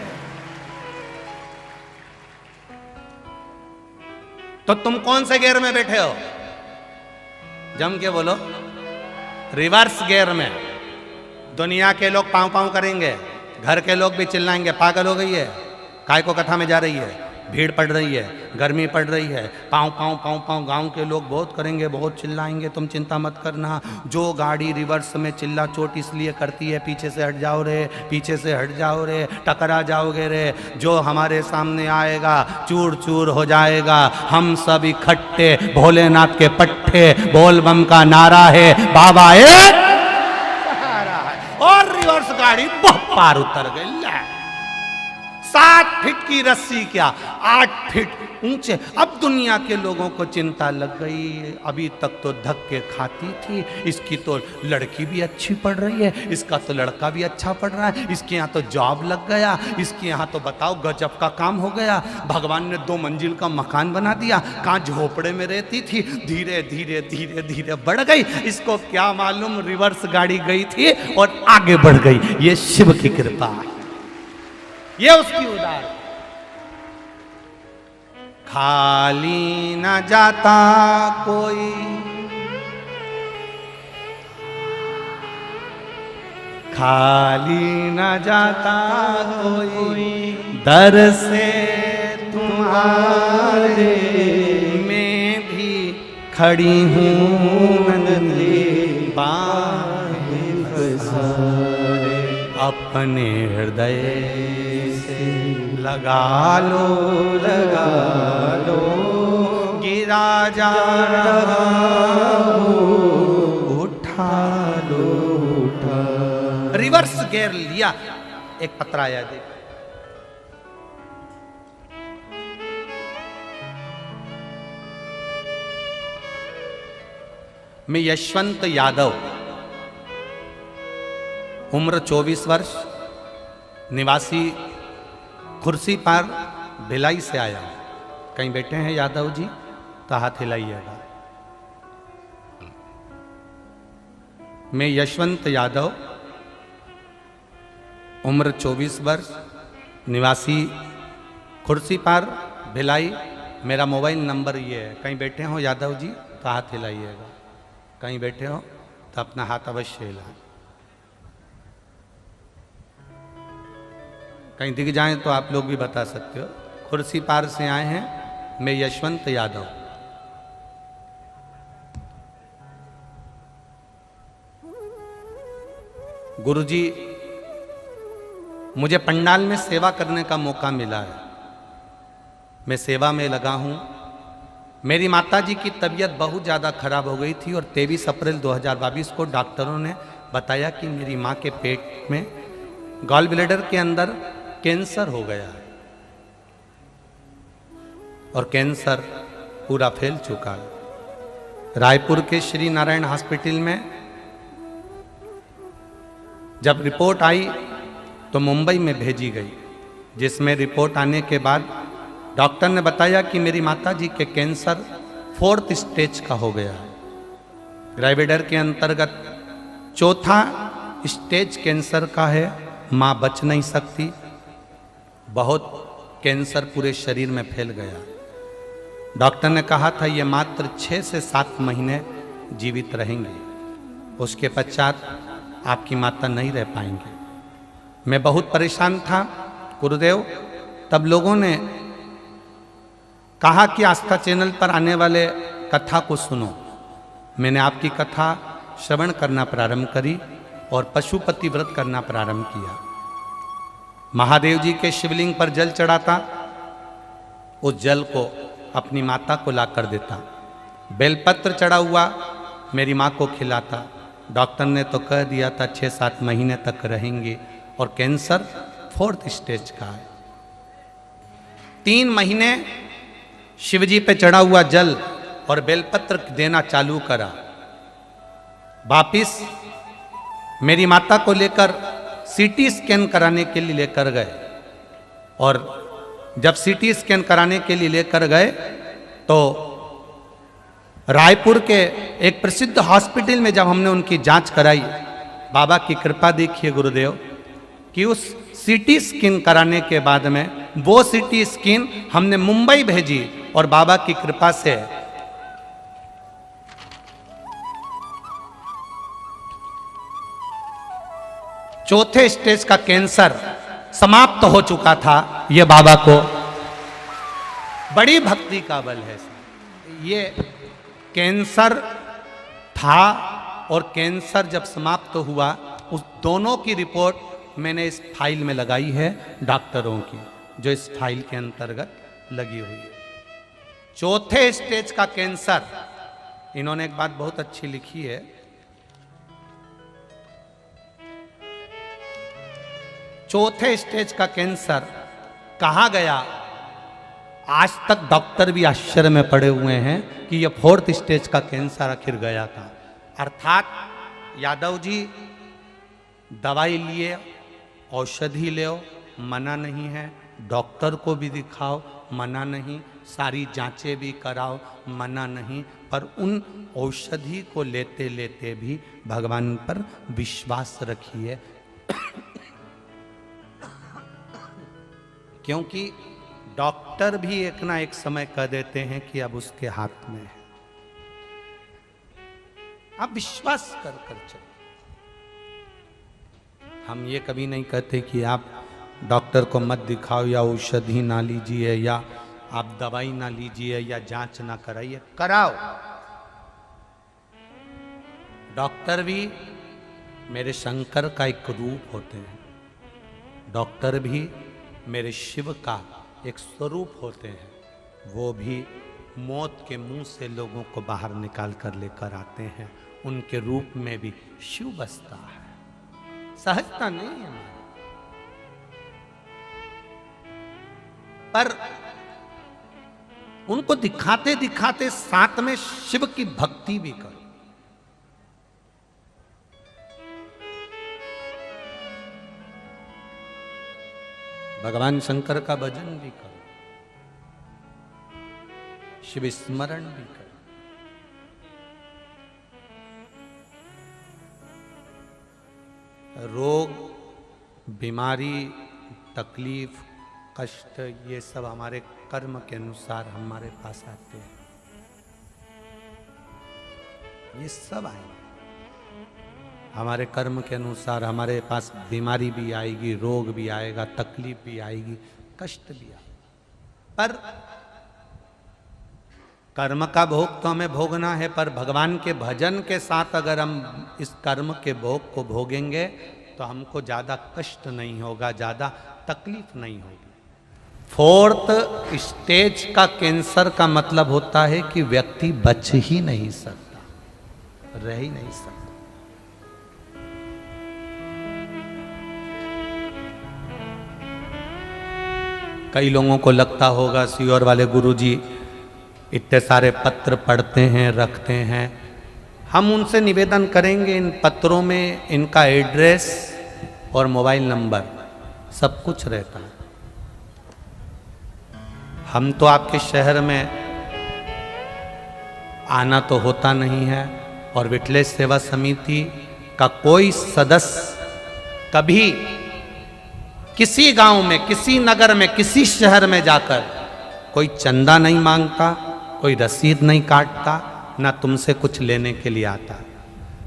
तो तुम कौन से गियर में बैठे हो? जम के बोलो, रिवर्स गियर में। दुनिया के लोग पाँव पाँव करेंगे, घर के लोग भी चिल्लाएंगे, पागल हो गई है, काय को कथा में जा रही है, भीड़ पड़ रही है, गर्मी पड़ रही है, पाँव पाँव पाँव पाँव। गांव के लोग बहुत करेंगे, बहुत चिल्लाएंगे, तुम चिंता मत करना। जो गाड़ी रिवर्स में चिल्ला चोट इसलिए करती है, पीछे से हट जाओ रे, पीछे से हट जाओ रे, टकरा जाओगे रे, जो हमारे सामने आएगा चूर चूर हो जाएगा। हम सब इकट्ठे भोलेनाथ के पट्टे, बोल बम का नारा है, बाबा और रिवर्स गाड़ी बहुत पार उतर गई। 7 फीट की रस्सी क्या 8 फीट ऊंचे। अब दुनिया के लोगों को चिंता लग गई, अभी तक तो धक्के खाती थी, इसकी तो लड़की भी अच्छी पढ़ रही है, इसका तो लड़का भी अच्छा पढ़ रहा है, इसके यहाँ तो जॉब लग गया, इसके यहाँ तो बताओ गजब का काम हो गया, भगवान ने 2 मंजिल का मकान बना दिया, कहाँ झोपड़े में रहती थी, धीरे धीरे धीरे धीरे बढ़ गई। इसको क्या मालूम रिवर्स गाड़ी गई थी और आगे बढ़ गई। ये शिव की कृपा है, ये उसकी उदार। खाली न जाता कोई, खाली न जाता कोई, दर से तुम्हारे मैं भी खड़ी हूँ नंदी बाहें पसारे। अपने हृदय से लगा लो गिरा जा रहा हो, उठा लो उठा। रिवर्स गियर लिया, एक पत्र आया देख। मैं यशवंत यादव, उम्र 24 वर्ष, निवासी खुर्सीपार भिलाई से आया हूं। कहीं बैठे हैं यादव जी तो हाथ हिलाइएगा। मैं यशवंत यादव, उम्र 24 वर्ष, निवासी खुर्सीपार भिलाई। मेरा मोबाइल नंबर ये है। कहीं बैठे हो यादव जी तो हाथ हिलाइएगा। कहीं बैठे हो तो अपना हाथ अवश्य हिलाएं। कहीं दिख जाए तो आप लोग भी बता सकते हो। खुर्सीपार से आए हैं, मैं यशवंत यादव। गुरुजी, मुझे पंडाल में सेवा करने का मौका मिला है। मैं सेवा में लगा हूं। मेरी माताजी की तबीयत बहुत ज़्यादा खराब हो गई थी और 23 अप्रैल 2022 को डॉक्टरों ने बताया कि मेरी माँ के पेट में गॉल ब्लैडर के अंदर कैंसर हो गया है और कैंसर पूरा फैल चुका है। रायपुर के श्री नारायण हॉस्पिटल में जब रिपोर्ट आई तो मुंबई में भेजी गई, जिसमें रिपोर्ट आने के बाद डॉक्टर ने बताया कि मेरी माताजी के कैंसर 4th स्टेज का हो गया है। ग्राइविडर के अंतर्गत 4था स्टेज कैंसर का है। माँ बच नहीं सकती, बहुत कैंसर पूरे शरीर में फैल गया। डॉक्टर ने कहा था ये मात्र 6 से 7 महीने जीवित रहेंगे, उसके पश्चात आपकी माता नहीं रह पाएंगे। मैं बहुत परेशान था गुरुदेव। तब लोगों ने कहा कि आस्था चैनल पर आने वाले कथा को सुनो। मैंने आपकी कथा श्रवण करना प्रारंभ करी और पशुपति व्रत करना प्रारंभ किया। महादेव जी के शिवलिंग पर जल चढ़ाता, उस जल को अपनी माता को ला कर देता। बेलपत्र चढ़ा हुआ मेरी माँ को खिलाता। डॉक्टर ने तो कह दिया था 6-7 महीने तक रहेंगे और कैंसर 4th स्टेज का है। 3 महीने शिवजी पे चढ़ा हुआ जल और बेलपत्र देना चालू करा। वापिस मेरी माता को लेकर सीटी स्कैन कराने के लिए लेकर गए और जब सीटी स्कैन कराने के लिए लेकर गए तो रायपुर के एक प्रसिद्ध हॉस्पिटल में जब हमने उनकी जांच कराई, बाबा की कृपा देखिए गुरुदेव कि उस सीटी स्कैन कराने के बाद में वो सीटी स्कैन हमने मुंबई भेजी और बाबा की कृपा से चौथे स्टेज का कैंसर समाप्त हो चुका था। ये बाबा को बड़ी भक्ति का बल है। ये कैंसर था और कैंसर जब समाप्त हुआ, उस दोनों की रिपोर्ट मैंने इस फाइल में लगाई है डॉक्टरों की, जो इस फाइल के अंतर्गत लगी हुई है। चौथे स्टेज का कैंसर, इन्होंने एक बात बहुत अच्छी लिखी है। चौथे स्टेज का कैंसर कहा गया, आज तक डॉक्टर भी आश्चर्य में पड़े हुए हैं कि यह 4th स्टेज का कैंसर आखिर गया था। अर्थात यादव जी दवाई लिए, औषधि ले, मना नहीं है, डॉक्टर को भी दिखाओ, मना नहीं, सारी जांचें भी कराओ, मना नहीं, पर उन औषधि को लेते लेते भी भगवान पर विश्वास रखिए, क्योंकि डॉक्टर भी एक ना एक समय कह देते हैं कि अब उसके हाथ में है। आप विश्वास कर कर चलो। हम ये कभी नहीं कहते कि आप डॉक्टर को मत दिखाओ, या औषधि ना लीजिए, या आप दवाई ना लीजिए, या जांच ना कराइए, कराओ। डॉक्टर भी मेरे शंकर का एक रूप होते हैं, डॉक्टर भी मेरे शिव का एक स्वरूप होते हैं, वो भी मौत के मुंह से लोगों को बाहर निकाल कर लेकर आते हैं, उनके रूप में भी शिव बसता है, सहजता नहीं है हमारी। पर उनको दिखाते दिखाते साथ में शिव की भक्ति भी करो। भगवान शंकर का भजन भी करो, शिव स्मरण भी करो। रोग, बीमारी, तकलीफ, कष्ट, ये सब हमारे कर्म के अनुसार हमारे पास आते हैं, ये सब आएंगे हमारे कर्म के अनुसार। हमारे पास बीमारी भी आएगी, रोग भी आएगा, तकलीफ भी आएगी, कष्ट भी आएगा, पर कर्म का भोग तो हमें भोगना है, पर भगवान के भजन के साथ अगर हम इस कर्म के भोग को भोगेंगे तो हमको ज़्यादा कष्ट नहीं होगा, ज़्यादा तकलीफ नहीं होगी। 4th स्टेज का कैंसर का मतलब होता है कि व्यक्ति बच ही नहीं सकता, रह ही नहीं सकता। कई लोगों को लगता होगा सीहोर वाले गुरुजी इतने सारे पत्र पढ़ते हैं, रखते हैं। हम उनसे निवेदन करेंगे, इन पत्रों में इनका एड्रेस और मोबाइल नंबर सब कुछ रहता है। हम तो आपके शहर में आना तो होता नहीं है, और विठलेश सेवा समिति का कोई सदस्य कभी किसी गांव में, किसी नगर में, किसी शहर में जाकर कोई चंदा नहीं मांगता, कोई रसीद नहीं काटता, ना तुमसे कुछ लेने के लिए आता।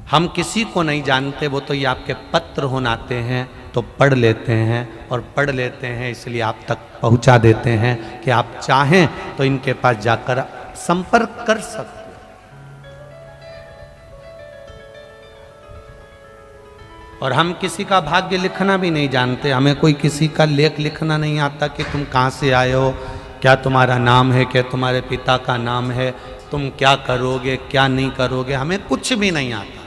हम किसी को नहीं जानते, वो तो ये आपके पत्र होना आते हैं तो पढ़ लेते हैं, और पढ़ लेते हैं इसलिए आप तक पहुंचा देते हैं कि आप चाहें तो इनके पास जाकर संपर्क कर सकते। और हम किसी का भाग्य लिखना भी नहीं जानते, हमें कोई किसी का लेख लिखना नहीं आता कि तुम कहाँ से आए हो, क्या तुम्हारा नाम है, क्या तुम्हारे पिता का नाम है, तुम क्या करोगे, क्या नहीं करोगे, हमें कुछ भी नहीं आता।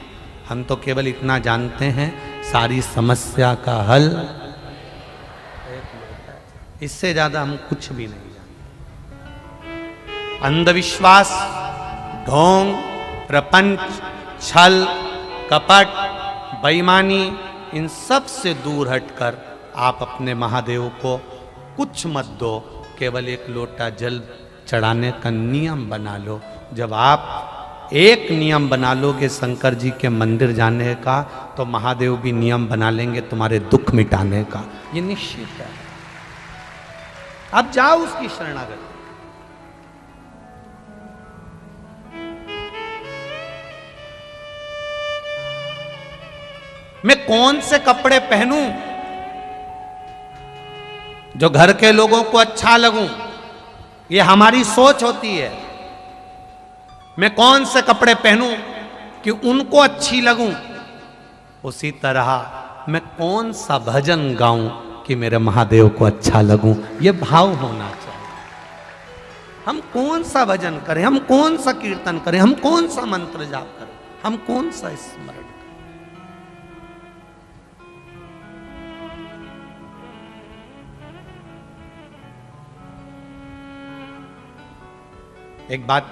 हम तो केवल इतना जानते हैं, सारी समस्या का हल, इससे ज़्यादा हम कुछ भी नहीं जानते। अंधविश्वास, ढोंग, प्रपंच, छल, कपट, बेईमानी, इन सब से दूर हटकर आप अपने महादेव को कुछ मत दो, केवल एक लोटा जल चढ़ाने का नियम बना लो। जब आप एक नियम बना लोगे शंकर जी के मंदिर जाने का, तो महादेव भी नियम बना लेंगे तुम्हारे दुख मिटाने का, ये निश्चित है। अब जाओ उसकी शरणागति। मैं कौन से कपड़े पहनूं जो घर के लोगों को अच्छा लगूं, ये हमारी सोच होती है। मैं कौन से कपड़े पहनूं कि उनको अच्छी लगूं, उसी तरह मैं कौन सा भजन गाऊं कि मेरे महादेव को अच्छा लगूं, ये भाव होना चाहिए। हम कौन सा भजन करें, हम कौन सा कीर्तन करें, हम कौन सा मंत्र जाप करें, हम कौन सा स्मरण। एक बात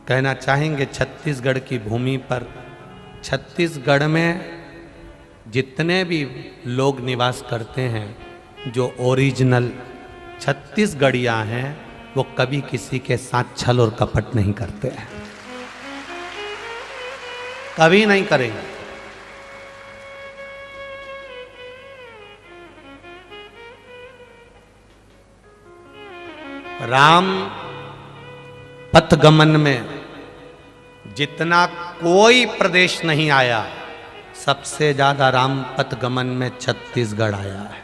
कहना चाहेंगे, छत्तीसगढ़ की भूमि पर, छत्तीसगढ़ में जितने भी लोग निवास करते हैं, जो ओरिजिनल छत्तीसगढ़िया हैं, वो कभी किसी के साथ छल और कपट नहीं करते हैं, कभी नहीं करेंगे। राम पथगमन में जितना कोई प्रदेश नहीं आया, सबसे ज्यादा राम पथगमन में छत्तीसगढ़ आया है।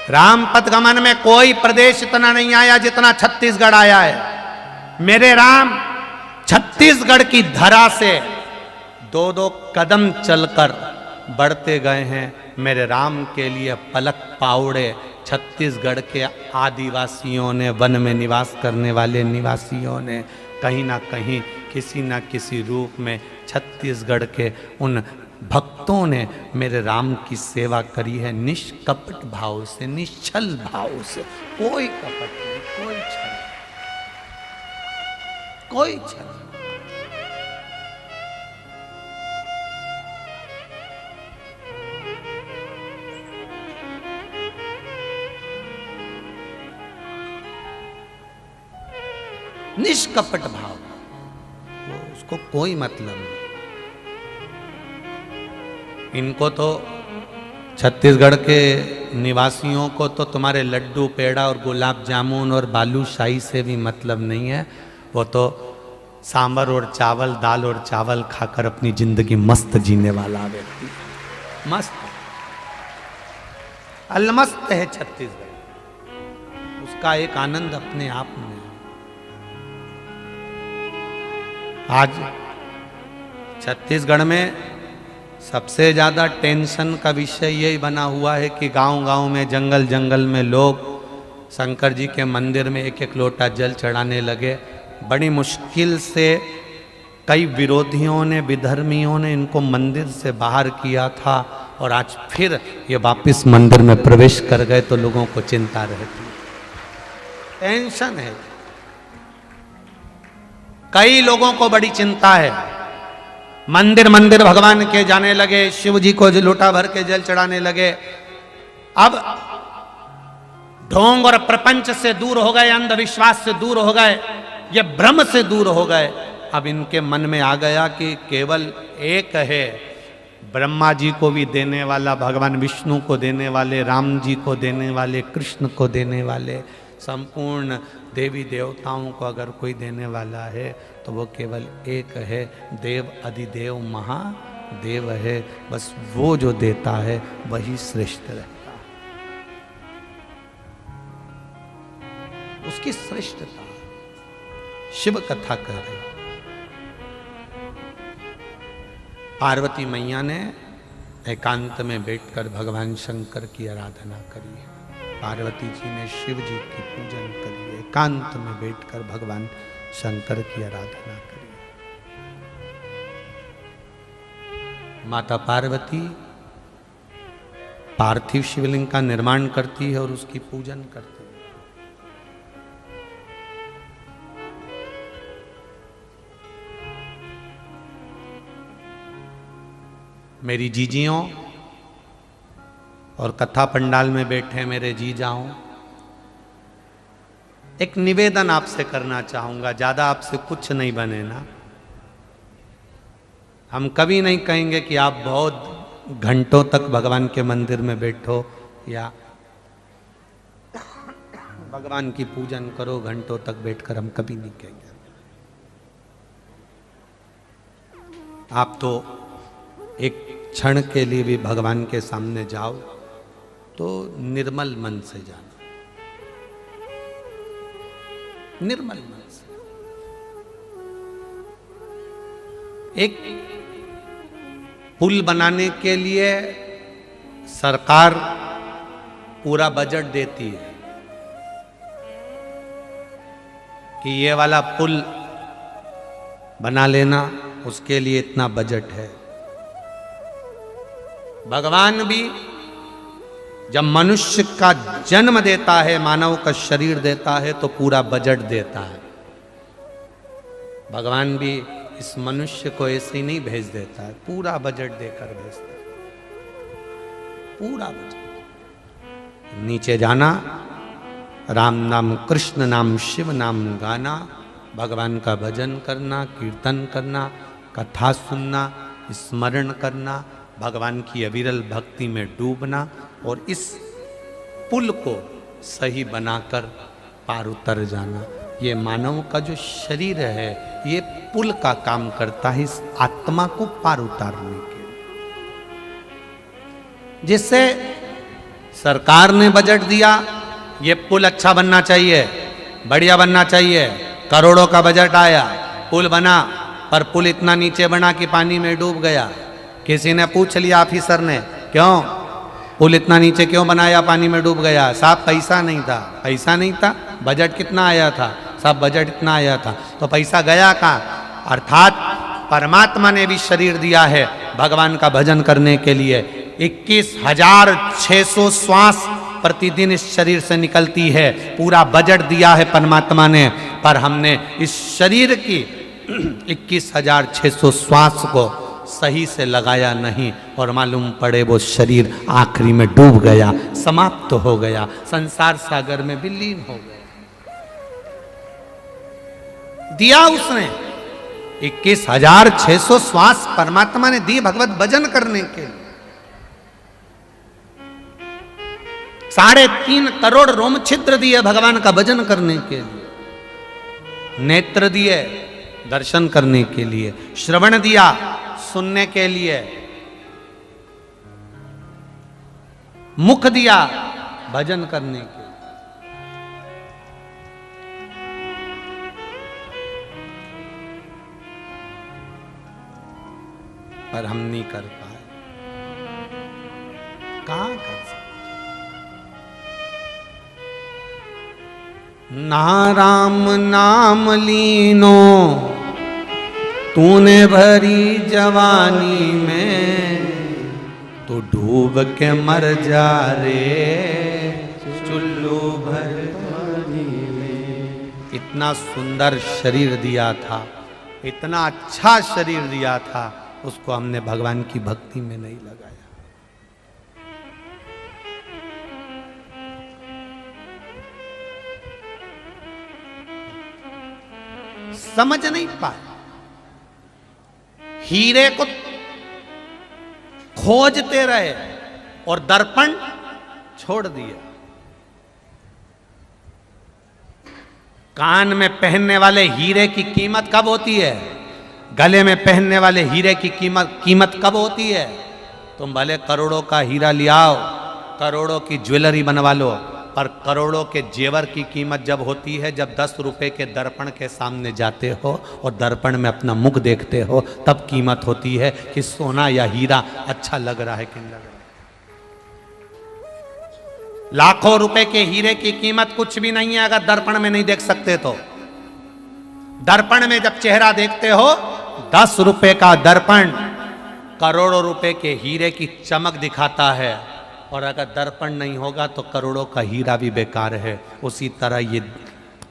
राम पथगमन में कोई प्रदेश इतना नहीं आया जितना छत्तीसगढ़ आया है। मेरे राम छत्तीसगढ़ की धरा से 2-2 कदम चलकर बढ़ते गए हैं। मेरे राम के लिए पलक पाउड़े छत्तीसगढ़ के आदिवासियों ने, वन में निवास करने वाले निवासियों ने कहीं ना कहीं, किसी ना किसी रूप में छत्तीसगढ़ के उन भक्तों ने मेरे राम की सेवा करी है, निष्कपट भाव से, निश्चल भाव से। कोई कपट नहीं, कोई छल, कोई छल। निष्कपट भाव, उसको कोई मतलब नहीं। इनको तो, छत्तीसगढ़ के निवासियों को तो तुम्हारे लड्डू, पेड़ा और गुलाब जामुन और बालूशाही से भी मतलब नहीं है। वो तो सांभर और चावल, दाल और चावल खाकर अपनी जिंदगी मस्त जीने वाला व्यक्ति, मस्त अलमस्त है छत्तीसगढ़। उसका एक आनंद अपने आप में। आज छत्तीसगढ़ में सबसे ज़्यादा टेंशन का विषय यही बना हुआ है कि गांव-गांव में, जंगल जंगल में लोग शंकर जी के मंदिर में एक एक लोटा जल चढ़ाने लगे। बड़ी मुश्किल से कई विरोधियों ने, विधर्मियों ने इनको मंदिर से बाहर किया था, और आज फिर ये वापस मंदिर में प्रवेश कर गए तो लोगों को चिंता रहती, टेंशन है। कई लोगों को बड़ी चिंता है। मंदिर मंदिर भगवान के जाने लगे, शिव जी को लोटा भर के जल चढ़ाने लगे। अब ढोंग और प्रपंच से दूर हो गए, अंधविश्वास से दूर हो गए, ये भ्रम से दूर हो गए। अब इनके मन में आ गया कि केवल एक है, ब्रह्मा जी को भी देने वाला, भगवान विष्णु को देने वाले, राम जी को देने वाले, कृष्ण को देने वाले, संपूर्ण देवी देवताओं को अगर कोई देने वाला है तो वो केवल एक है, देव अधिदेव महादेव है। बस वो जो देता है वही श्रेष्ठ रहता है, उसकी श्रेष्ठता। शिव कथा कह रहे, पार्वती मैया ने एकांत में बैठकर भगवान शंकर की आराधना करी है। पार्वती जी ने शिव जी की पूजन करी, एकांत में बैठकर भगवान शंकर की आराधना करी। माता पार्वती पार्थिव शिवलिंग का निर्माण करती है और उसकी पूजन करती है। मेरी जीजियों और कथा पंडाल में बैठे मेरे जीजाओं, एक निवेदन आपसे करना चाहूंगा। ज्यादा आपसे कुछ नहीं बने ना, हम कभी नहीं कहेंगे कि आप बहुत घंटों तक भगवान के मंदिर में बैठो या भगवान की पूजन करो, घंटों तक बैठकर हम कभी नहीं कहेंगे। आप तो एक क्षण के लिए भी भगवान के सामने जाओ तो निर्मल मन से जाना, निर्मल मन से। एक पुल बनाने के लिए सरकार पूरा बजट देती है कि ये वाला पुल बना लेना, उसके लिए इतना बजट है। भगवान भी जब मनुष्य का जन्म देता है, मानव का शरीर देता है, तो पूरा बजट देता है। भगवान भी इस मनुष्य को ऐसे ही नहीं भेज देता है, पूरा बजट देकर भेजता है, पूरा बजट। नीचे जाना, राम नाम, कृष्ण नाम, शिव नाम गाना, भगवान का भजन करना, कीर्तन करना, कथा सुनना, स्मरण करना, भगवान की अविरल भक्ति में डूबना और इस पुल को सही बनाकर पार उतर जाना। ये मानव का जो शरीर है, ये पुल का काम करता है इस आत्मा को पार उतारने के लिए। जिससे सरकार ने बजट दिया, ये पुल अच्छा बनना चाहिए, बढ़िया बनना चाहिए, करोड़ों का बजट आया, पुल बना, पर पुल इतना नीचे बना कि पानी में डूब गया। किसी ने पूछ लिया ऑफिसर ने, क्यों पुल इतना नीचे क्यों बनाया, पानी में डूब गया? साहब पैसा नहीं था। पैसा नहीं था? बजट कितना आया था? साहब बजट इतना आया था। तो पैसा गया कहाँ? अर्थात परमात्मा ने भी शरीर दिया है भगवान का भजन करने के लिए। 21,600 श्वास प्रतिदिन इस शरीर से निकलती है, पूरा बजट दिया है परमात्मा ने, पर हमने इस शरीर की 21,600 श्वास को सही से लगाया नहीं और मालूम पड़े वो शरीर आखिरी में डूब गया, समाप्त हो गया, संसार सागर में विलीन हो गया। दिया उसने 21,600 श्वास परमात्मा ने दी भगवत भजन करने के लिए। 3.5 करोड़ रोम छिद्र दिए भगवान का भजन करने के लिए, नेत्र दिए दर्शन करने के लिए, श्रवण दिया सुनने के लिए, मुख दिया भजन करने के लिए। पर हम नहीं कर पाए। कहां कर सकते? ना राम नाम लीनो तूने भरी जवानी में, तो डूब के मर जा रे चुल्लू भर पानी में। इतना सुंदर शरीर दिया था, इतना अच्छा शरीर दिया था, उसको हमने भगवान की भक्ति में नहीं लगाया। समझ नहीं पाए। हीरे को खोजते रहे और दर्पण छोड़ दिया। कान में पहनने वाले हीरे की कीमत कब होती है? गले में पहनने वाले हीरे की कीमत कब होती है? तुम भले करोड़ों का हीरा ले आओ, करोड़ों की ज्वेलरी बनवा लो, पर करोड़ों के जेवर की कीमत जब होती है जब 10 रुपए के दर्पण के सामने जाते हो और दर्पण में अपना मुख देखते हो, तब कीमत होती है कि सोना या हीरा अच्छा लग रहा है कि नहीं लग रहा है। लाखों रुपए के हीरे की कीमत कुछ भी नहीं है अगर दर्पण में नहीं देख सकते तो। दर्पण में जब चेहरा देखते हो, 10 रुपए का दर्पण करोड़ों रुपए के हीरे की चमक दिखाता है, और अगर दर्पण नहीं होगा तो करोड़ों का हीरा भी बेकार है। उसी तरह ये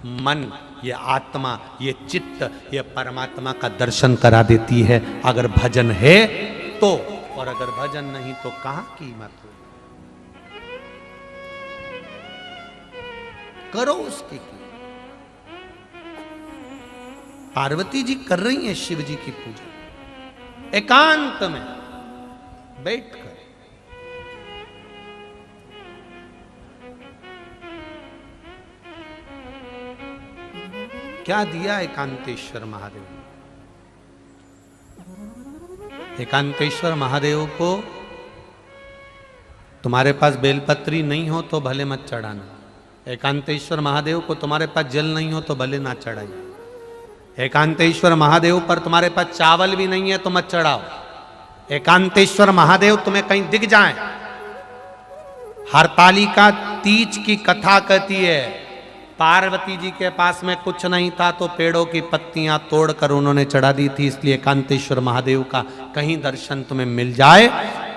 मन, ये आत्मा, ये चित्त, ये परमात्मा का दर्शन करा देती है अगर भजन है तो, और अगर भजन नहीं तो कहां कीमत हो। करो उसकी कीमत। पार्वती जी कर रही हैं शिव जी की पूजा एकांत में बैठकर। क्या दिया एकांतेश्वर महादेव? एकांतेश्वर महादेव को तुम्हारे पास बेलपत्री नहीं हो तो भले मत चढ़ाना। एकांतेश्वर महादेव को तुम्हारे पास जल नहीं हो तो भले ना चढ़ाइए। एकांतेश्वर महादेव पर तुम्हारे पास चावल भी नहीं है तो मत चढ़ाओ। एकांतेश्वर महादेव तुम्हें कहीं दिख जाए। हरतालिका तीज की कथा कहती है, पार्वती जी के पास में कुछ नहीं था तो पेड़ों की पत्तियां तोड़कर उन्होंने चढ़ा दी थी। इसलिए एकांतेश्वर महादेव का कहीं दर्शन तुम्हें मिल जाए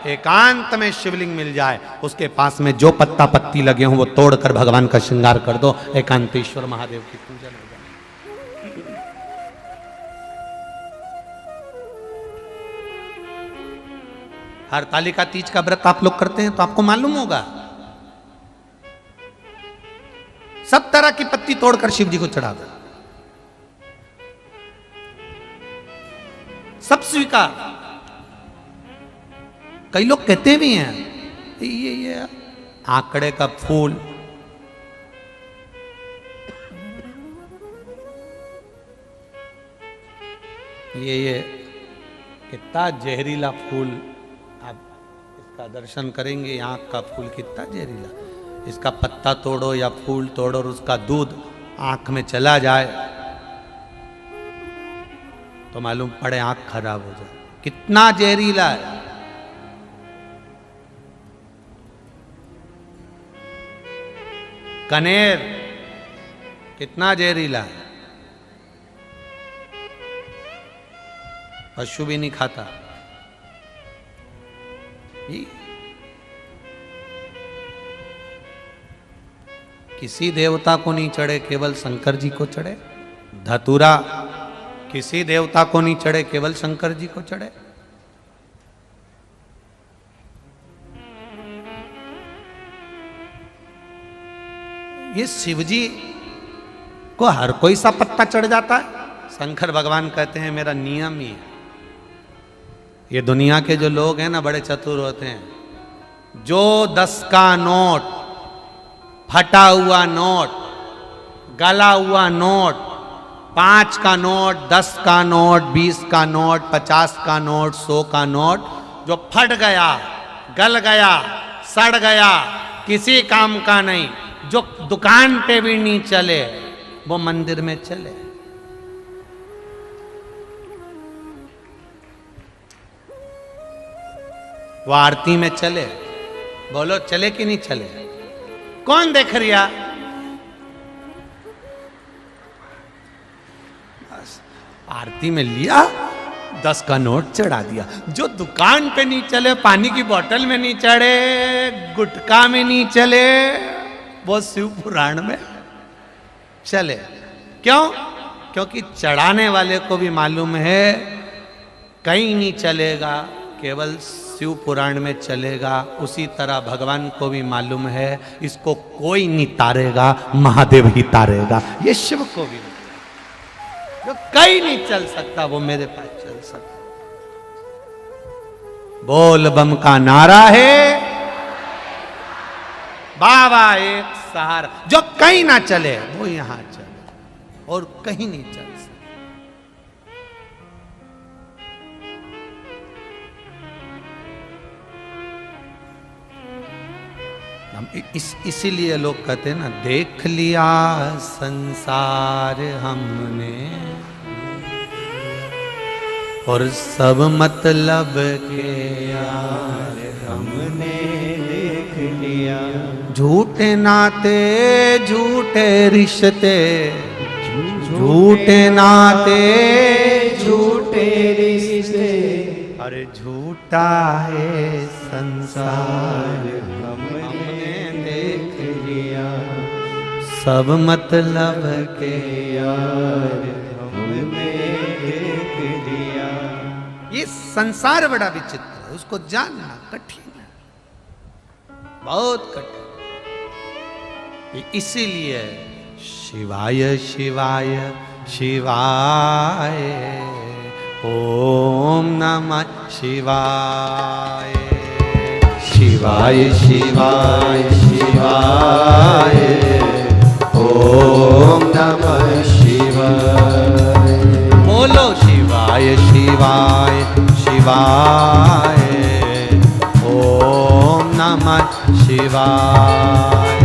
एकांत में शिवलिंग मिल जाए, उसके पास में जो पत्ता पत्ती लगे हों वो तोड़कर भगवान का श्रृंगार कर दो, एकांतेश्वर महादेव की पूजन हो जाए। हरतालिका तीज का व्रत आप लोग करते हैं तो आपको मालूम होगा, सब तरह की पत्ती तोड़कर शिव जी को चढ़ा दो, सब स्वीकार। कई लोग कहते भी हैं ये आंकड़े का फूल, ये कितना जहरीला फूल, आप इसका दर्शन करेंगे, आंख का फूल कितना जहरीला, इसका पत्ता तोड़ो या फूल तोड़ो और उसका दूध आंख में चला जाए तो मालूम पड़े आंख खराब हो जाए, कितना जहरीला है। कनेर कितना जहरीला है, पशु भी नहीं खाता। किसी देवता को नहीं चढ़े, केवल शंकर जी को चढ़े। धतूरा किसी देवता को नहीं चढ़े, केवल शंकर जी को चढ़े। ये शिव जी को हर कोई सा पत्ता चढ़ जाता है। शंकर भगवान कहते हैं मेरा नियम ही है। ये दुनिया के जो लोग हैं ना बड़े चतुर होते हैं, जो 10 का नोट, फटा हुआ नोट, गला हुआ नोट, 5 का नोट, 10 का नोट, 20 का नोट, 50 का नोट, 100 का नोट जो फट गया, गल गया, सड़ गया, किसी काम का नहीं, जो दुकान पे भी नहीं चले, वो मंदिर में चले। वो आरती में चले। बोलो चले कि नहीं चले? कौन देख रिया? बस आरती में लिया, 10 का नोट चढ़ा दिया। जो दुकान पे नहीं चले, पानी की बोतल में नहीं चढ़े, गुटखा में नहीं चले, वो शिव पुराण में चले। क्यों? क्योंकि चढ़ाने वाले को भी मालूम है कहीं नहीं चलेगा, केवल शिव पुराण में चलेगा। उसी तरह भगवान को भी मालूम है इसको कोई नहीं तारेगा, महादेव ही तारेगा। ये शिव को भी जो कहीं नहीं चल सकता वो मेरे पास चल सकता। बोल बम का नारा है, बाबा एक सहारा। जो कहीं ना चले वो यहां चले और कहीं नहीं चल सकता। इसीलिए लोग कहते हैं ना, देख लिया संसार हमने और सब मतलब के यार हमने देख लिया। झूठे नाते झूठे रिश्ते, झूठे नाते झूठे रिश्ते, अरे झूठा है संसार हमने देख लिया। सब मतलब के यार हमने देख लिया। ये संसार बड़ा विचित्र है, उसको जानना कठिन है, बहुत कठिन। इसीलिए शिवाय शिवाय शिवाय ओम नमः शिवाय, शिवाय शिवाय शिवाय ओम नमः शिवाय। बोलो शिवाय शिवाय शिवाय ओम नमः शिवाय,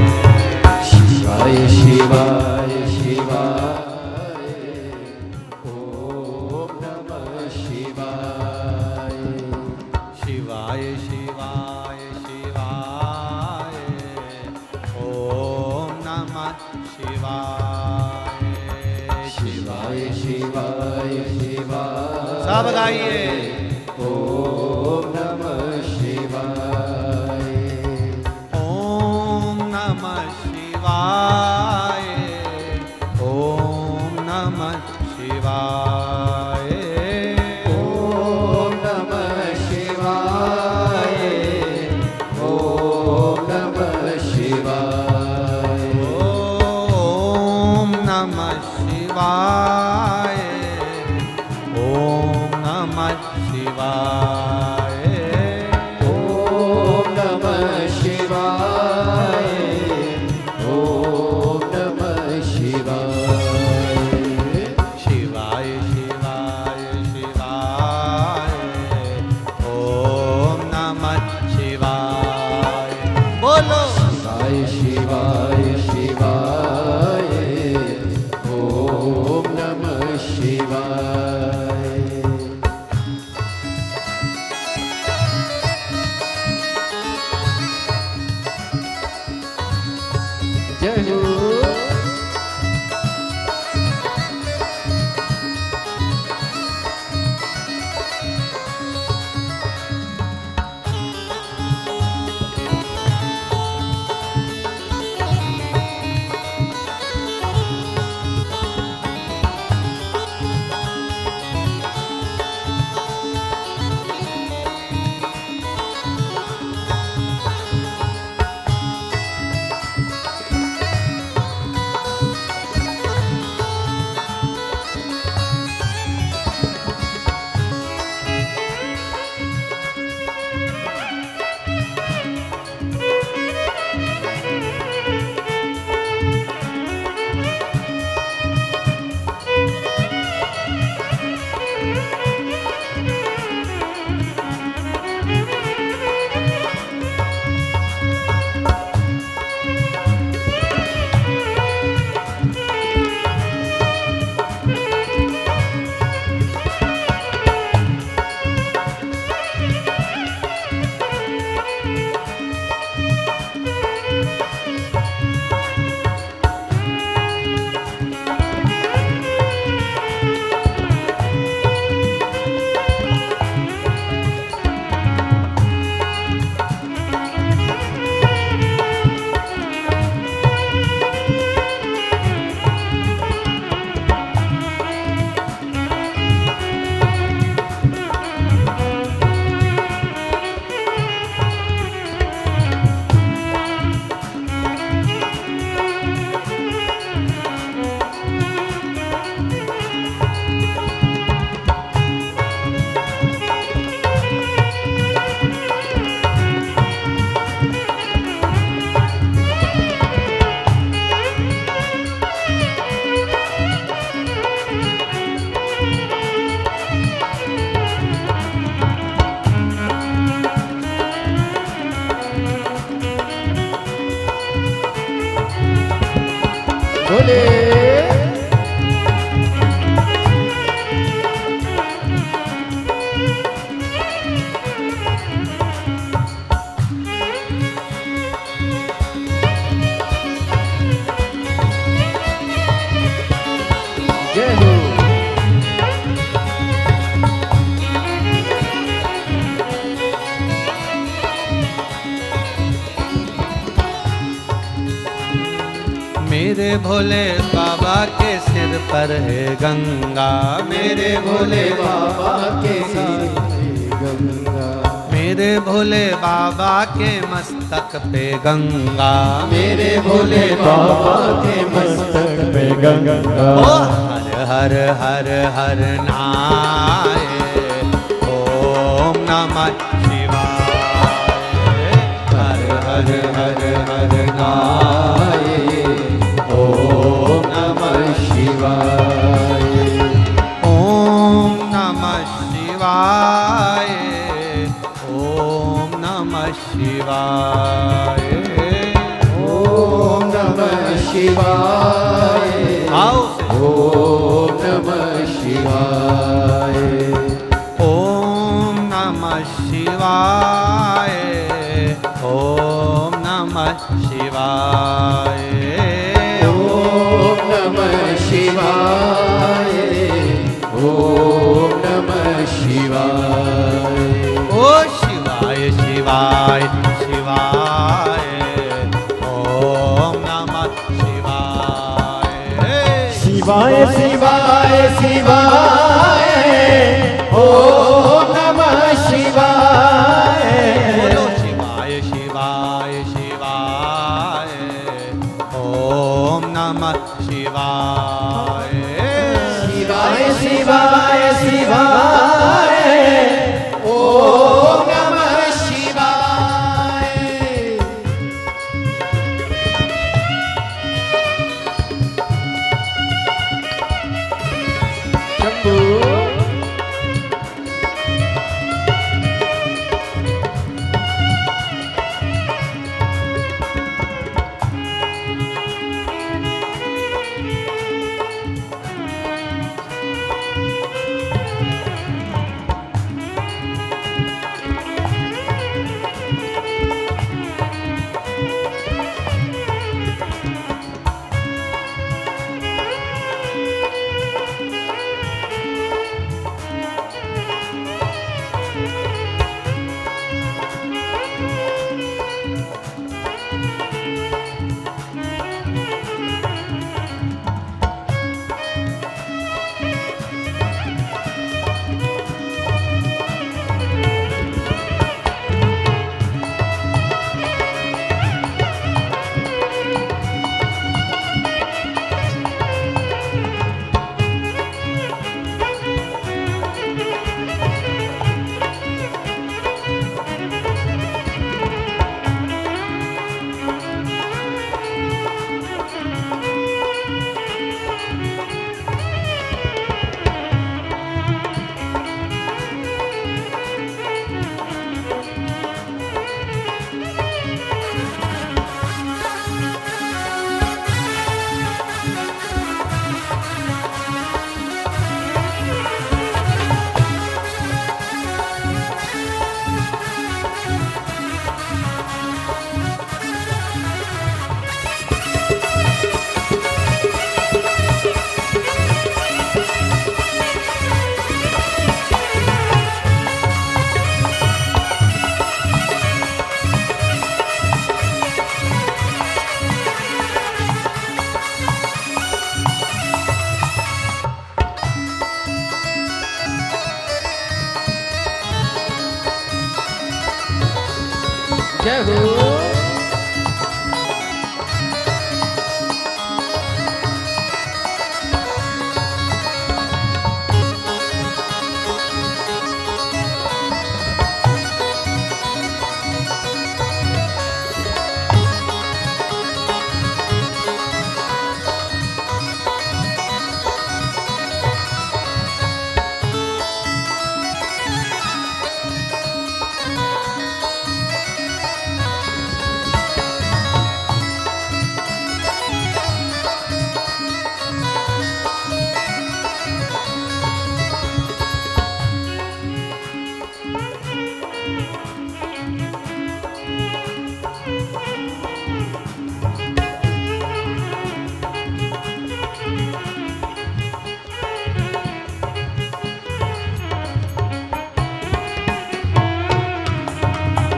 शिवाय शिवाय शिवाय ओम नमः शिवाय। शिवाय शिवाय शिवाय ओम नमः शिवाय, शिवाय शिवाय शिवाय। सब गाइए ओम नमः शिवाय। जय हो। बोले जय हो। मेरे भोले बाबा के सिर पर है गंगा, मेरे भोले बाबा के सिर पे गंगा, मेरे भोले बाबा के मस्तक पे गंगा, मेरे भोले बाबा के मस्तक पे गंगा। ओ हर हर हर हर नाय, ओम नमः शिवाय, हर हर हर हर नाय, ओम नमः शिवाय, ओम नमः शिवाय, ओम नमः शिवाय, ओम नमः शिवाय, आओ ओम नमः शिवाय, ओम नमः शिवाय, ओम नमः शिवाय, ओम नमः शिवाय, ओम नमः शिवाय, ओ शिवाय शिवाय शिवाय, ओम नमः शिवाय, शिवाय शिवाय शिवाय, ओम नमः शिवाय, बोलो शिवाय शिवाय शिवाय, ओम नमः शिवाय, शिवाय शिवाय शिवाय, ओम नमः शिवाय। शंभू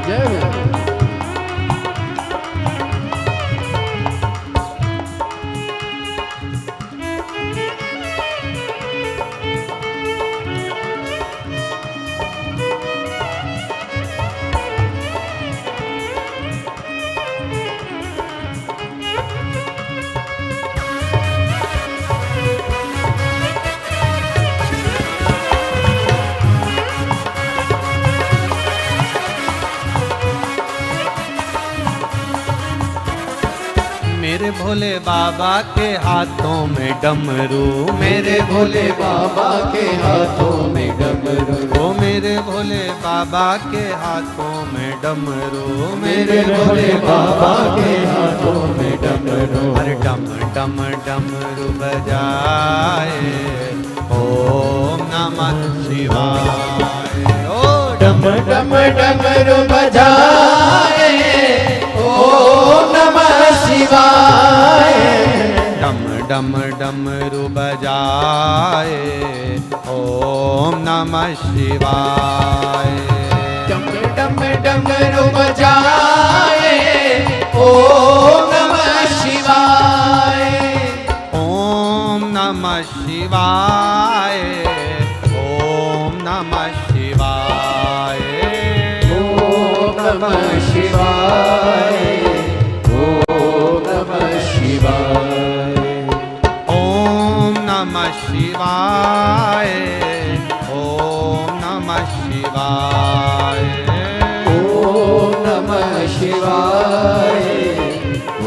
जय हो। मेरे भोले बाबा के हाथों में डमरू, मेरे भोले बाबा के हाथों में डमरू, ओ मेरे भोले बाबा के हाथों में डमरू, मेरे भोले बाबा के हाथों में डमरू। हर डम डम डमरू बजाए, ओम नमः शिवाय। ओ डम डम डमरू बजाए, ओम नमः शिवाय। डम डम डमरू बजाए, ओम नमः शिवाय। डम डम डमरू बजाए, ओम नमः शिवाय। ओम नमः शिवाय, ओम नमः शिवाय। ओम नमः शिवाय, ओम नमः शिवाय। ओम नमः शिवाय, ओम नमः शिवाय। ओम नमः शिवाय,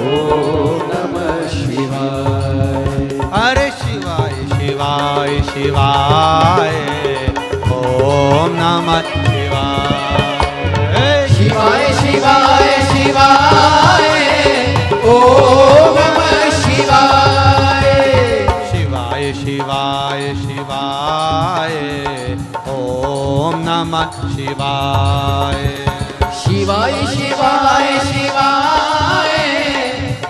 ओम नमः शिवाय। अरे शिवाय शिवाय शिवाय, ओम नमः शिवाय। शिवाय शिवाय शिवाय, ओम नमः शिवाय। शिवाय शिवाय शिवाय, ओम नमः शिवाय। शिवाय शिवाय शिवाय,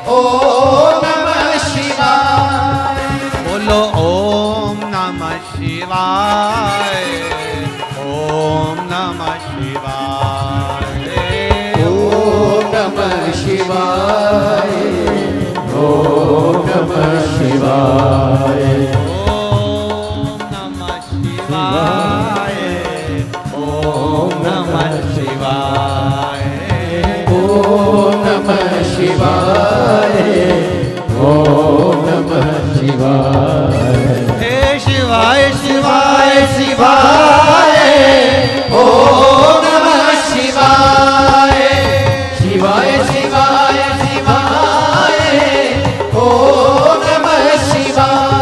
ओम नमः शिवाय। बोलो ओम नमः शिवाय, ओम नमः शिवाय। ओम नमः शिवाय, ओम नमः शिवाय। ओम नमः शिवाय, ओम नमः शिवाय। ओम नमः शिवाय, ओम नमः शिवाय। हे शिवाय शिवाय शिवाय, ओम नमः शिवाय। शिवाय शिवाय शिवाय, ओम नमः शिवाय।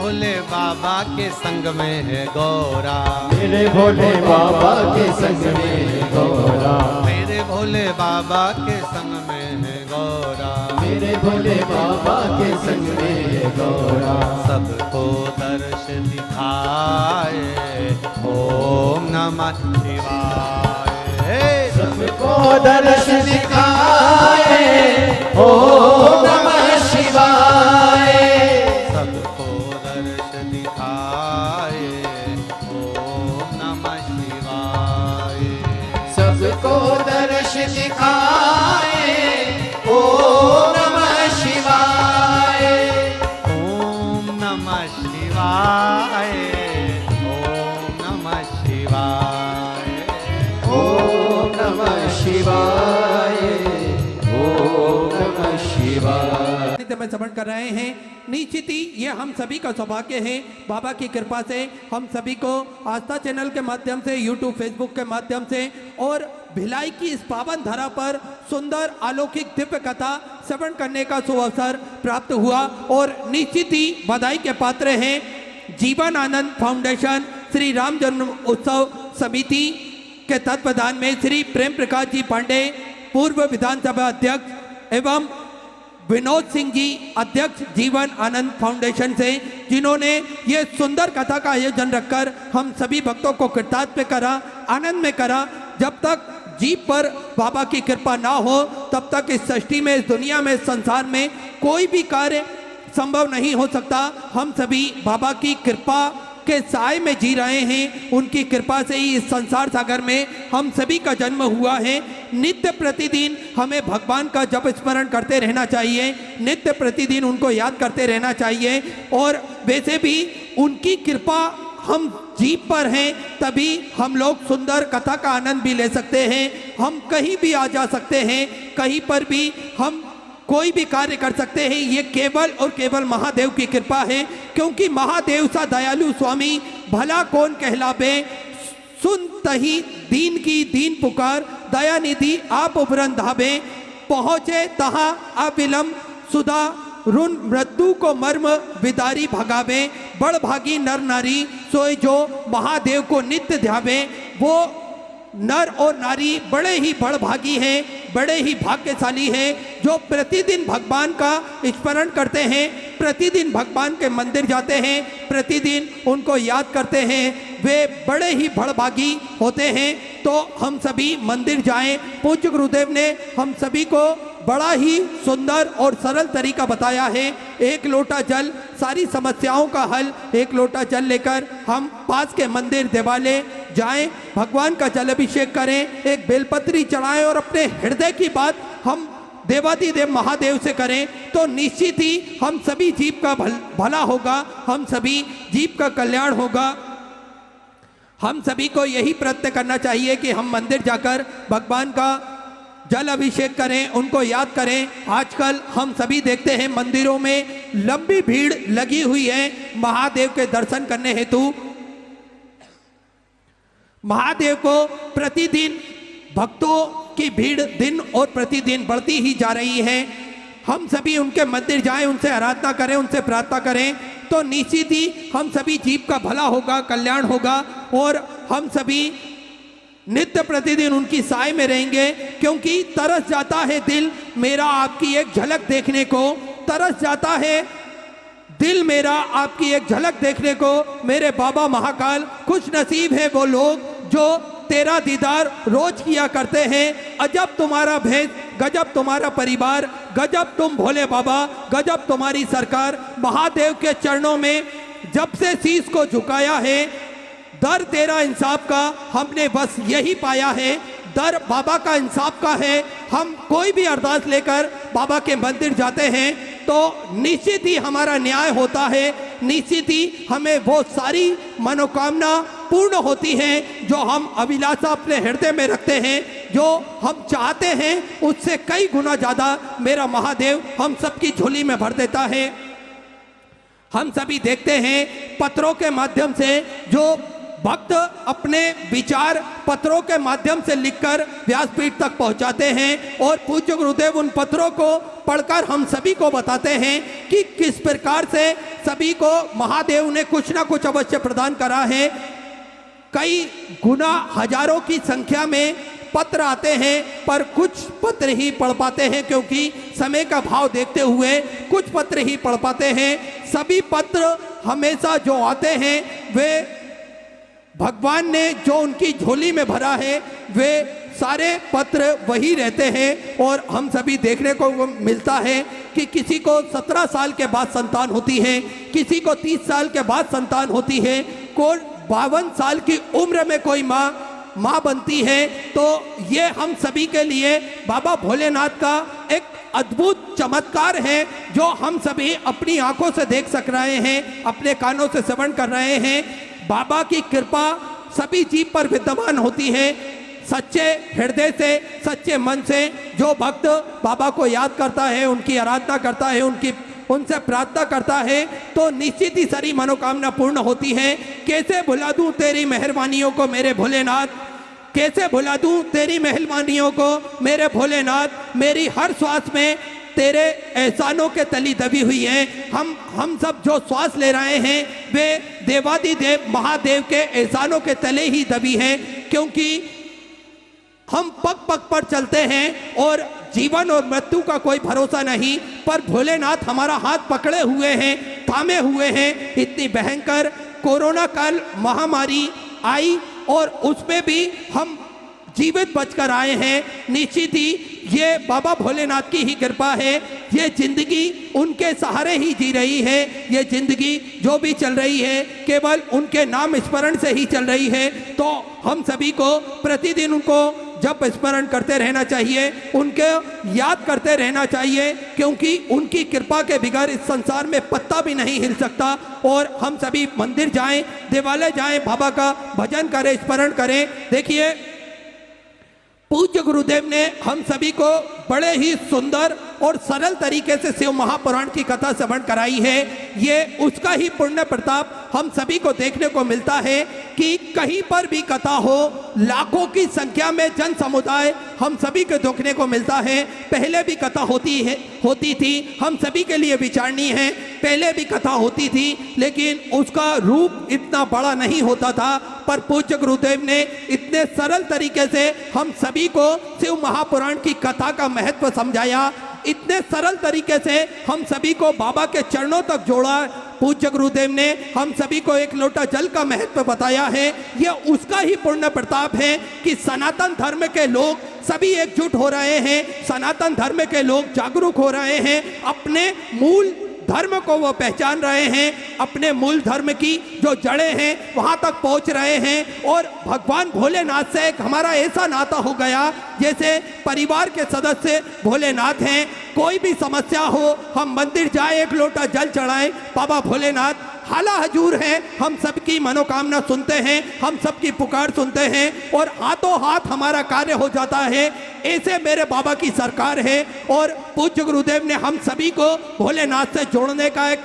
भोले बाबा के संग में है गौरा, मेरे भोले बाबा के संग में है गौरा, मेरे भोले बाबा के संग में है गौरा, मेरे भोले बाबा के संग में है गौरा। सबको दर्श दिखाए ओम नमः शिवाय, सबको दर्श दिखाए ओम नमः शिवाय, सबको दर्श दिखाए ओम नमः शिवाय, सबको दर्श दिखाए ओम नमः शिवाय, ओम नमः शिवाय, ओम नमः शिवाय, ओम नमः शिवाय, ओम नमः शिवाय। में श्रवण कर रहे हैं। निश्चित ही ये हम सभी का सौभाग्य है, बाबा की कृपा से हम सभी को आस्था चैनल के माध्यम से, यूट्यूब फेसबुक के माध्यम से और भिलाई की इस पावन धरा पर सुंदर अलौकिक दिव्य कथा श्रवण करने का सुअवसर प्राप्त हुआ। और निश्चित ही बधाई के पात्र हैं जीवन आनंद फाउंडेशन श्री राम जन्म उत्सव समिति के तत्वाधान में श्री प्रेम प्रकाश जी पांडे, पूर्व विधानसभा अध्यक्ष एवं विनोद सिंह जी अध्यक्ष जीवन आनंद फाउंडेशन से, जिन्होंने ये सुंदर कथा का आयोजन रखकर हम सभी भक्तों को कृतार्थ करा, आनंद में करा। जब तक जीव पर बाबा की कृपा ना हो तब तक इस सृष्टि में, इस दुनिया में, इस संसार में कोई भी कार्य संभव नहीं हो सकता। हम सभी बाबा की कृपा के साए में जी रहे हैं, उनकी कृपा से ही इस संसार सागर में हम सभी का जन्म हुआ है। नित्य प्रतिदिन हमें भगवान का जप स्मरण करते रहना चाहिए, नित्य प्रतिदिन उनको याद करते रहना चाहिए। और वैसे भी उनकी कृपा हम जीव पर हैं, तभी हम लोग सुंदर कथा का आनंद भी ले सकते हैं। हम कहीं भी आ जा सकते हैं, कहीं पर भी हम कोई भी कार्य कर सकते हैं। ये केवल और केवल महादेव की कृपा है, क्योंकि महादेव सा दयालु स्वामी भला कौन कहलावे, सुन तही दीन की दीन पुकार, दया निधि आप उबरन धाबे, पहुँचे तहाँ अविलंब सुधा रुन मृत्यु को मर्म विदारी भगावे, बड़ भागी नर नारी सोए जो महादेव को नित्य ध्यावे। वो नर और नारी बड़े ही बड़भागी हैं, बड़े ही भाग्यशाली हैं, जो प्रतिदिन भगवान का स्मरण करते हैं, प्रतिदिन भगवान के मंदिर जाते हैं, प्रतिदिन उनको याद करते हैं। वे बड़े ही बड़भागी होते हैं। तो हम सभी मंदिर जाएं। पूज्य गुरुदेव ने हम सभी को बड़ा ही सुंदर और सरल तरीका बताया है। एक लोटा जल सारी समस्याओं का हल। एक लोटा जल लेकर हम पास के मंदिर देवालय जाएं, भगवान का जल अभिषेक करें, एक बेलपत्री चढ़ाएं और अपने हृदय की बात हम देवादिदेव महादेव से करें, तो निश्चित ही हम सभी जीव का भला होगा, हम सभी जीव का कल्याण होगा। हम सभी को यही प्रयत्न करना चाहिए कि हम मंदिर जाकर भगवान का जल अभिषेक करें, उनको याद करें। आजकल हम सभी देखते हैं मंदिरों में लंबी भीड़ लगी हुई है महादेव के दर्शन करने हेतु। महादेव को प्रतिदिन भक्तों की भीड़ दिन और प्रतिदिन बढ़ती ही जा रही है। हम सभी उनके मंदिर जाएं, उनसे आराधना करें, उनसे प्रार्थना करें, तो निश्चित ही हम सभी जीव का भला होगा, कल्याण होगा। और हम सभी नित्य प्रतिदिन उनकी साय में रहेंगे, क्योंकि तरस जाता है दिल मेरा आपकी एक झलक देखने को, तरस जाता है दिल मेरा आपकी एक झलक देखने को। मेरे बाबा महाकाल, खुश नसीब है वो लोग जो तेरा दीदार रोज किया करते हैं। अजब तुम्हारा भेद, गजब तुम्हारा परिवार, गजब तुम भोले बाबा, गजब तुम्हारी सरकार। महादेव के चरणों में जब से शीश को झुकाया है, दर तेरा इंसाफ का हमने बस यही पाया है, दर बाबा का इंसाफ का है। हम कोई भी अरदास लेकर बाबा के मंदिर जाते हैं तो निश्चित ही हमारा न्याय होता है, निश्चित ही हमें वो सारी मनोकामना पूर्ण होती है जो हम अभिलाषा अपने हृदय में रखते हैं, जो हम चाहते हैं उससे कई गुना ज़्यादा मेरा महादेव हम सबकी झोली में भर देता है। हम सभी देखते हैं पत्रों के माध्यम से जो भक्त अपने विचार पत्रों के माध्यम से लिखकर व्यासपीठ तक पहुंचाते हैं, और पूज्य गुरुदेव उन पत्रों को पढ़कर हम सभी को बताते हैं कि किस प्रकार से सभी को महादेव ने कुछ ना कुछ अवश्य प्रदान करा है। कई गुना हजारों की संख्या में पत्र आते हैं, पर कुछ पत्र ही पढ़ पाते हैं, क्योंकि समय का भाव देखते हुए कुछ पत्र ही पढ़ पाते हैं। सभी पत्र हमेशा जो आते हैं वे भगवान ने जो उनकी झोली में भरा है, वे सारे पत्र वही रहते हैं। और हम सभी देखने को मिलता है कि किसी को 17 साल के बाद संतान होती है, किसी को 30 साल के बाद संतान होती है, कोई 52 साल की उम्र में कोई माँ बनती है। तो ये हम सभी के लिए बाबा भोलेनाथ का एक अद्भुत चमत्कार है, जो हम सभी अपनी आंखों से देख सक रहे हैं, अपने कानों से श्रवण कर रहे हैं। बाबा की कृपा सभी जीव पर विद्यमान होती है। सच्चे हृदय से, सच्चे मन से जो भक्त बाबा को याद करता है, उनकी आराधना करता है, उनसे प्रार्थना करता है, तो निश्चित ही सारी मनोकामना पूर्ण होती है। कैसे भुला दूं तेरी मेहरबानियों को मेरे भोलेनाथ, कैसे भुला दूं तेरी मेहरबानियों को मेरे भोलेनाथ। मेरी हर श्वास में तेरे एहसानों के तली दबी हुई है। हम सब जो श्वास ले रहे हैं वे देवादिदेव महादेव के एहसानों के तले ही दबी है, क्योंकि हम पग पग पर चलते हैं और जीवन और मृत्यु का कोई भरोसा नहीं, पर भोलेनाथ हमारा हाथ पकड़े हुए हैं, थामे हुए हैं। इतनी भयंकर कोरोना काल महामारी आई और उसमें भी हम जीवित बचकर आए हैं। निश्चित ही ये बाबा भोलेनाथ की ही कृपा है। ये जिंदगी उनके सहारे ही जी रही है। ये जिंदगी जो भी चल रही है केवल उनके नाम स्मरण से ही चल रही है। तो हम सभी को प्रतिदिन उनको जब स्मरण करते रहना चाहिए, उनके याद करते रहना चाहिए, क्योंकि उनकी कृपा के बगैर इस संसार में पत्ता भी नहीं हिल सकता। और हम सभी मंदिर जाएं, देवालय जाएं, बाबा का भजन करें, स्मरण करें। देखिए, पूज्य गुरुदेव ने हम सभी को बड़े ही सुंदर और सरल तरीके से शिव महापुराण की कथा श्रवण कराई है। ये उसका ही पुण्य प्रताप हम सभी को देखने को मिलता है कि कहीं पर भी कथा हो, लाखों की संख्या में जन समुदाय हम सभी को देखने को मिलता है। पहले भी कथा होती थी, हम सभी के लिए विचारणीय है। पहले भी कथा होती थी, लेकिन उसका रूप इतना बड़ा नहीं होता था, पर पूज्य गुरुदेव ने इतने सरल तरीके से हम सभी को शिव महापुराण की कथा का महत्व समझाया। इतने सरल तरीके से हम सभी को बाबा के चरणों तक जोड़ा। पूज्य गुरुदेव ने हम सभी को एक लोटा जल का महत्व बताया है। यह उसका ही पुण्य प्रताप है कि सनातन धर्म के लोग सभी एकजुट हो रहे हैं, सनातन धर्म के लोग जागरूक हो रहे हैं, अपने मूल धर्म को वो पहचान रहे हैं, अपने मूल धर्म की जो जड़ें हैं वहाँ तक पहुँच रहे हैं। और भगवान भोलेनाथ से एक हमारा ऐसा नाता हो गया जैसे परिवार के सदस्य भोलेनाथ हैं। कोई भी समस्या हो, हम मंदिर जाए, एक लोटा जल चढ़ाएं, बाबा भोलेनाथ हाला हजूर हैं, हम सबकी मनोकामना सुनते हैं, हम सबकी पुकार सुनते हैं और हाथों हाथ हमारा कार्य हो जाता है। ऐसे मेरे बाबा की सरकार है और पूज्य गुरुदेव ने हम सभी को भोलेनाथ से जोड़ने का एक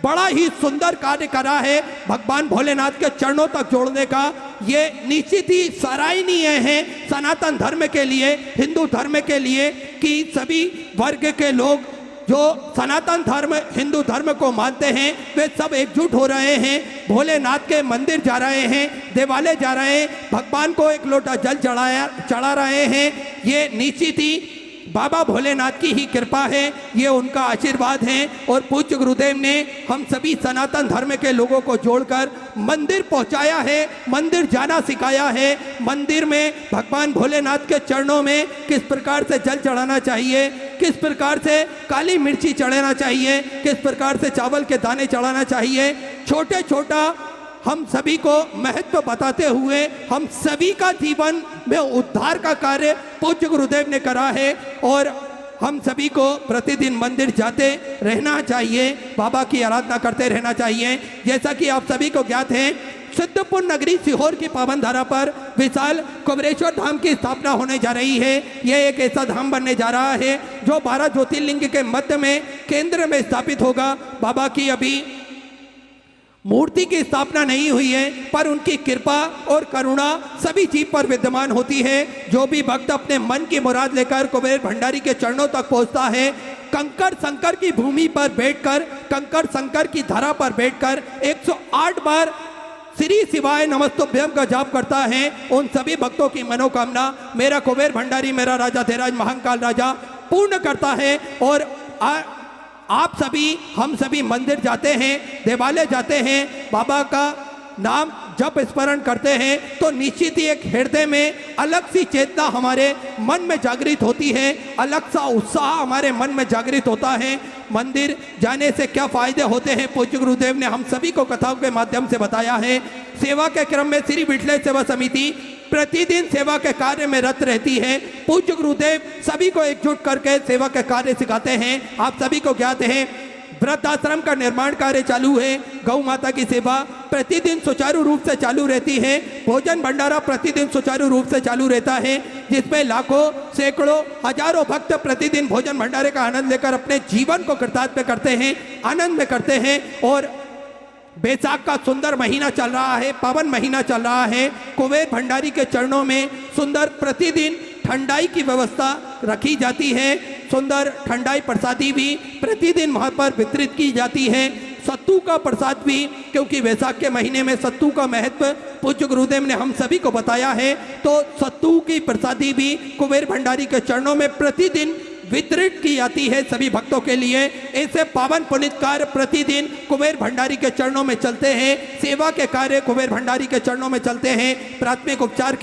बड़ा ही सुंदर कार्य करा है। भगवान भोलेनाथ के चरणों तक जोड़ने का ये निश्चित ही सराहनीय है सनातन धर्म के लिए, हिंदू धर्म के लिए, कि सभी वर्ग के लोग जो सनातन धर्म, हिंदू धर्म को मानते हैं, वे सब एकजुट हो रहे हैं, भोलेनाथ के मंदिर जा रहे हैं, देवालय जा रहे हैं, भगवान को एक लोटा जल चढ़ा रहे हैं। ये निश्चित ही बाबा भोलेनाथ की ही कृपा है, ये उनका आशीर्वाद है। और पूज्य गुरुदेव ने हम सभी सनातन धर्म के लोगों को जोड़कर मंदिर पहुंचाया है, मंदिर जाना सिखाया है। मंदिर में भगवान भोलेनाथ के चरणों में किस प्रकार से जल चढ़ाना चाहिए, किस प्रकार से काली मिर्ची चढ़ाना चाहिए, किस प्रकार से चावल के दाने चढ़ाना चाहिए, छोटे छोटा हम सभी को महत्व बताते हुए हम सभी का जीवन में उद्धार का कार्य पूज्य गुरुदेव ने करा है। और हम सभी को प्रतिदिन मंदिर जाते रहना चाहिए, बाबा की आराधना करते रहना चाहिए। जैसा कि आप सभी को ज्ञात है, सिद्धपुर नगरी सीहोर की पावन धारा पर विशाल कुबेरेश्वर धाम की स्थापना होने जा रही है। यह एक ऐसा धाम बनने जा रहा है जो 12 ज्योतिर्लिंग के मध्य में केंद्र में स्थापित होगा। बाबा की अभी मूर्ति की स्थापना नहीं हुई है, पर उनकी कृपा और करुणा सभी जीव पर विद्यमान होती है। जो भी भक्त अपने मन की मुराद लेकर कुबेर भंडारी के चरणों तक पहुंचता है, कंकर संकर की भूमि पर बैठकर, कंकर संकर की धरा पर बैठकर 108 बार श्री शिवाय नमस्तुभ्यम का जाप करता है, उन सभी भक्तों की मनोकामना मेरा कुबेर भंडारी, मेरा राजा धीराज महाकाल राजा पूर्ण करता है। और आप सभी, हम सभी मंदिर जाते हैं, देवालय जाते हैं, बाबा का नाम जप स्मरण करते हैं तो निश्चित ही एक हृदय में अलग सी चेतना हमारे मन में जागृत होती है, अलग सा उत्साह हमारे मन में जागृत होता है। मंदिर जाने से क्या फायदे होते हैं, पूज्य गुरुदेव ने हम सभी को कथाओं के माध्यम से बताया है। सेवा के क्रम में श्री विठल सेवा समिति प्रतिदिन सेवा के कार्य में रत रहती है। पूज्य गुरुदेव सभी को एकजुट करके सेवा के कार्य सिखाते हैं। आप सभी को ज्ञात है वृद्धाश्रम का निर्माण कार्य चालू है, गौ माता की सेवा प्रतिदिन सुचारू रूप से चालू रहती है, भोजन भंडारा प्रतिदिन सुचारू रूप से चालू रहता है, जिसमें लाखों सैकड़ों हजारों भक्त प्रतिदिन भोजन भंडारे का आनंद लेकर अपने जीवन को कृतार्थ करते हैं, आनंद में करते हैं। और बैसाख का सुंदर महीना चल रहा है, पावन महीना चल रहा है, कुबेर भंडारी के चरणों में सुंदर प्रतिदिन ठंडाई की व्यवस्था रखी जाती है, सुंदर ठंडाई प्रसादी भी प्रतिदिन वहाँ पर वितरित की जाती है। सत्तू का प्रसाद भी, क्योंकि वैसाख के महीने में सत्तू का महत्व पूज्य गुरुदेव ने हम सभी को बताया है, तो सत्तू की प्रसादी भी कुबेर भंडारी के चरणों में प्रतिदिन वितरित की जाती है सभी भक्तों के लिए। ऐसे पावन पुनीत कार्य प्रतिदिन कुबेर भंडारी के चरणों में चलते हैं, सेवा के कार्य कुबेर भंडारी के चरणों में चलते हैं। प्राथमिक उपचार के